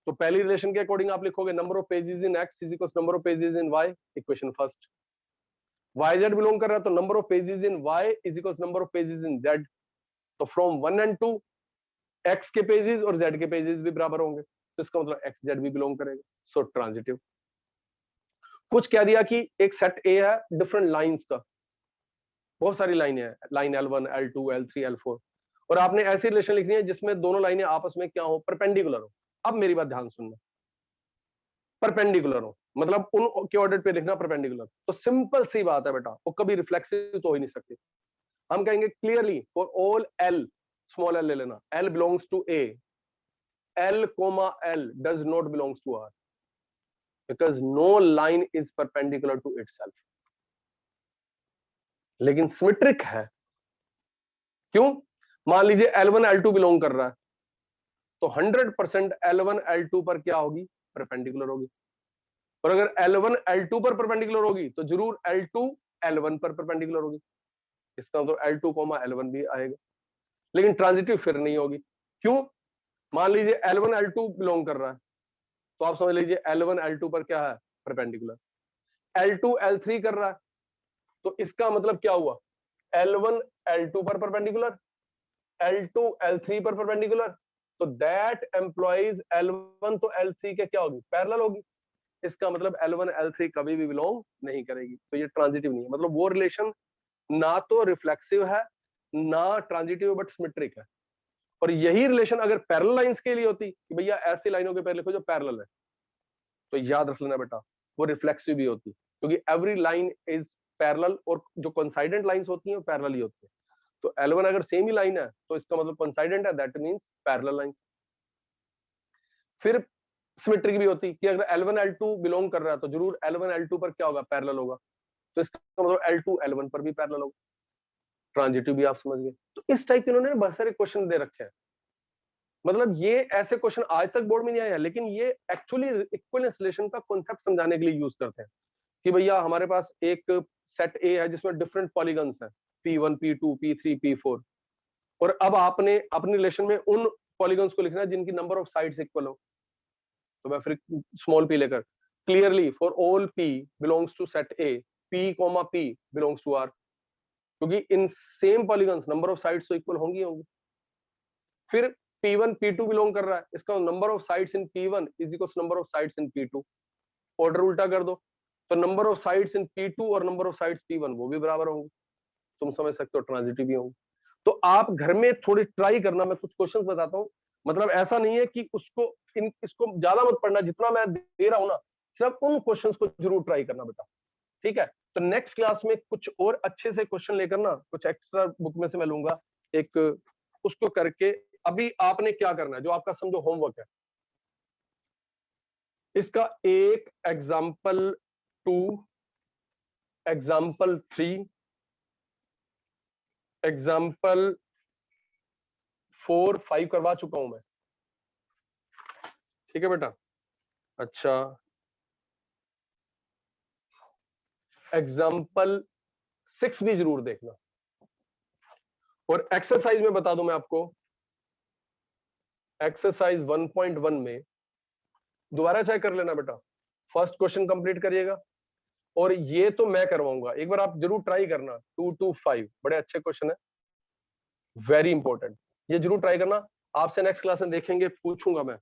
S1: तो पहली रिलेशन के अकॉर्डिंग आप लिखोगे number of pages in x is equal to number of pages in y, equation first. y z belong कर रहा है तो number of pages in y is equal to number of pages in z। तो फ्रॉम 1 and 2 x के पेजेस और z के पेजेस भी बराबर होंगे, तो इसका मतलब x z भी बिलोंग करेगा। सो ट्रांजिटिव। कुछ कह दिया कि एक सेट ए है डिफरेंट लाइंस का, बहुत सारी लाइनें हैं, line L1 L2 L3 L4, और आपने ऐसी रिलेशन लिखनी है जिसमें दोनों लाइनें आपस में क्या हो? परपेंडिकुलर हो। अब मेरी बात ध्यान सुनना, परपेंडिकुलर हो मतलब उन के ऑर्डर पे लिखना परपेंडिकुलर। तो सिंपल सी बात है बेटा, वो कभी रिफ्लेक्सिव तो हो ही नहीं सकती। हम कहेंगे clearly for all L, small l ले लेना, L belongs to A, L comma L does not belongs to R because no line is perpendicular to itself. लेकिन सिमेट्रिक है, क्यों? मान लीजिए L1 L2 बिलोंग कर रहा है तो 100% L1 L2 पर क्या होगी? परपेंडिकुलर होगी। और अगर L1 L2 पर परपेंडिकुलर होगी तो जरूर L2 L1 पर परपेंडिकुलर होगी। इसका मतलब L2, L1 भी आएगा, लेकिन ट्रांजिटिव फिर नहीं होगी। क्यों? मान लीजिए L1 L2 बिलोंग कर रहा है तो आप समझ लीजिए L1 L2 पर क्या है? परपेंडिकुलर। L2 L3 कर रहा है तो इसका मतलब क्या हुआ? L1 L2 पर परपेंडिकुलर, L2 L3 पर परपेंडिकुलर, तो दैट एम्प्लॉइज L1 तो L3 के क्या होगी? पैरेलल होगी। इसका मतलब L1 L3 कभी भी बिलोंग नहीं करेगी, तो ये ट्रांजिटिव नहीं है। मतलब वो रिलेशन ना तो रिफ्लेक्सिव है ना ट्रांजिटिव बट सिमेट्रिक है। और यही रिलेशन अगर पैरेलल लाइंस के लिए होती कि भैया ऐसी लाइनों के पैर लिखो जो पैरेलल है, तो याद रख लेना बेटा वो रिफ्लेक्सिव भी होती, क्योंकि एवरी लाइन इज पैरेलल और जो कोइंसाइडेंट लाइंस होती हैं वो पैरेलल ही होती है। तो L1 अगर सेम ही लाइन है तो इसका मतलब कोइंसाइडेंट है, दैट मींस पैरेलल लाइन। फिर सिमेट्रिक भी होती कि अगर L1 L2 बिलोंग कर रहा है तो जरूर L1 L2 पर क्या होगा? पैरेलल होगा, तो इसका मतलब L2 L1 पर भी पैरेलल होगा। ट्रांजिटिव भी आप समझ गए। तो इस टाइप के इन्होंने बहुत सारे क्वेश्चन दे रखे हैं। मतलब ये ऐसे क्वेश्चन आज तक बोर्ड में नहीं आए हैं, लेकिन ये एक्चुअली इक्विवेलेंस रिलेशन का कॉन्सेप्ट समझाने के लिए यूज करते हैं कि भैया हमारे पास एक सेट ए है जिसमें डिफरेंट पॉलीगन्स हैं, P1 P2 P3 P4, और अब आपने अपने रिलेशन में उन पॉलीगन्स को लिखना है जिनकी नंबर ऑफ साइड्स इक्वल हो। तो मैं फिर स्मॉल p लेकर clearly for all p belongs to set a p belongs to r, क्योंकि in same polygons number of sides तो इक्वल होंगी होंगी। फिर P1 P2 बिलोंग कर रहा है, इसका number of sides in P1 is equal number of sides in P2। Order उल्टा कर दो तो number of sides in P2 और नंबर ऑफ साइड्स P1 वो भी बराबर होंगे। तुम समझ सकते हो ट्रांजिटिव भी होंगे। तो आप घर में थोड़ी ट्राई करना, मैं कुछ क्वेश्चंस बताता हूँ। मतलब ऐसा नहीं है कि इसको ज्यादा मत पढ़ना, जितना मैं दे रहा हूँ ना सिर्फ उन क्वेश्चंस को जरूर ट्राई करना बेटा, ठीक है? तो नेक्स्ट क्लास में कुछ और अच्छे से क्वेश्चन लेकर ना कुछ एक्स्ट्रा बुक में से मैं लूंगा एक, उसको करके अभी आपने क्या करना है जो आपका समझो होमवर्क है, इसका एक एग्जाम्पल 2, एग्जाम्पल 3, एग्जाम्पल 4, 5 करवा चुका हूं मैं, ठीक है बेटा? अच्छा, एग्जाम्पल 6 भी जरूर देखना। और एक्सरसाइज में बता दूं मैं आपको, एक्सरसाइज 1.1 में दोबारा चेक कर लेना बेटा, फर्स्ट क्वेश्चन कंप्लीट करिएगा। और ये तो मैं करवाऊंगा, एक बार आप जरूर ट्राई करना। 2 to 5 बड़े अच्छे क्वेश्चन है, वेरी इंपॉर्टेंट, ये जरूर ट्राई करना। आपसे नेक्स्ट क्लास में देखेंगे, पूछूंगा मैं,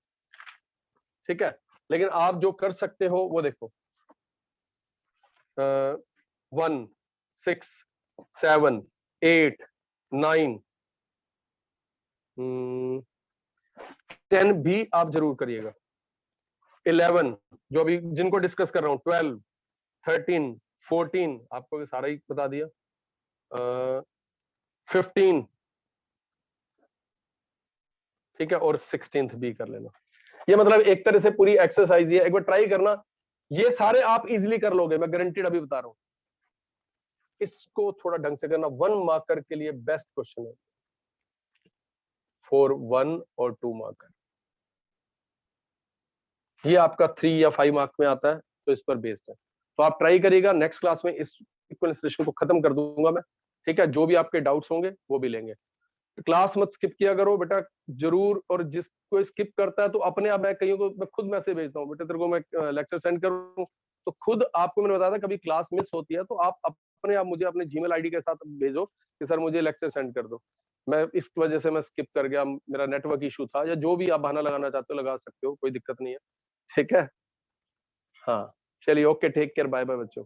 S1: ठीक है? लेकिन आप जो कर सकते हो वो देखो, 1, 6, 7, 8, 9, 10 भी आप जरूर करिएगा। 11 जो अभी जिनको डिस्कस कर रहा हूँ, 12, 13, 14 आपको सारा ही बता दिया, 15, ठीक है? और 16th भी कर लेना। ये मतलब एक तरह से पूरी एक्सरसाइज है, एक बार ट्राई करना, ये सारे आप इजीली कर लोगे, मैं गारंटीड अभी बता रहा हूँ। इसको थोड़ा ढंग से करना, 1 मार्कर के लिए बेस्ट क्वेश्चन है, फॉर 1 और 2 मार्कर। ये आपका 3 या 5 मार्क में आता है, तो इस पर बेस्ड है। तो आप ट्राई करिएगा, नेक्स्ट क्लास में इस इक्विवेलेंस रिलेशन को खत्म कर दूंगा मैं, ठीक है? जो भी आपके डाउट्स होंगे वो भी लेंगे। क्लास मत स्किप किया करो बेटा जरूर, और जिसको स्किप करता है तो अपने आप, मैं कहीं को मैं खुद मैसेज भेजता हूँ, बेटा तेरे को मैं लेक्चर सेंड करूँ, तो खुद आपको मैंने बताया था कभी क्लास मिस होती है तो आप अपने आप मुझे अपने जीमेल आईडी के साथ भेजो कि सर मुझे लेक्चर सेंड कर दो, मैं इस वजह से मैं स्किप कर गया, मेरा नेटवर्क इशू था, या जो भी आप बहाना लगाना चाहते हो लगा सकते हो, कोई दिक्कत नहीं है, ठीक है? हाँ चलिए, okay, take care, bye bye बच्चों।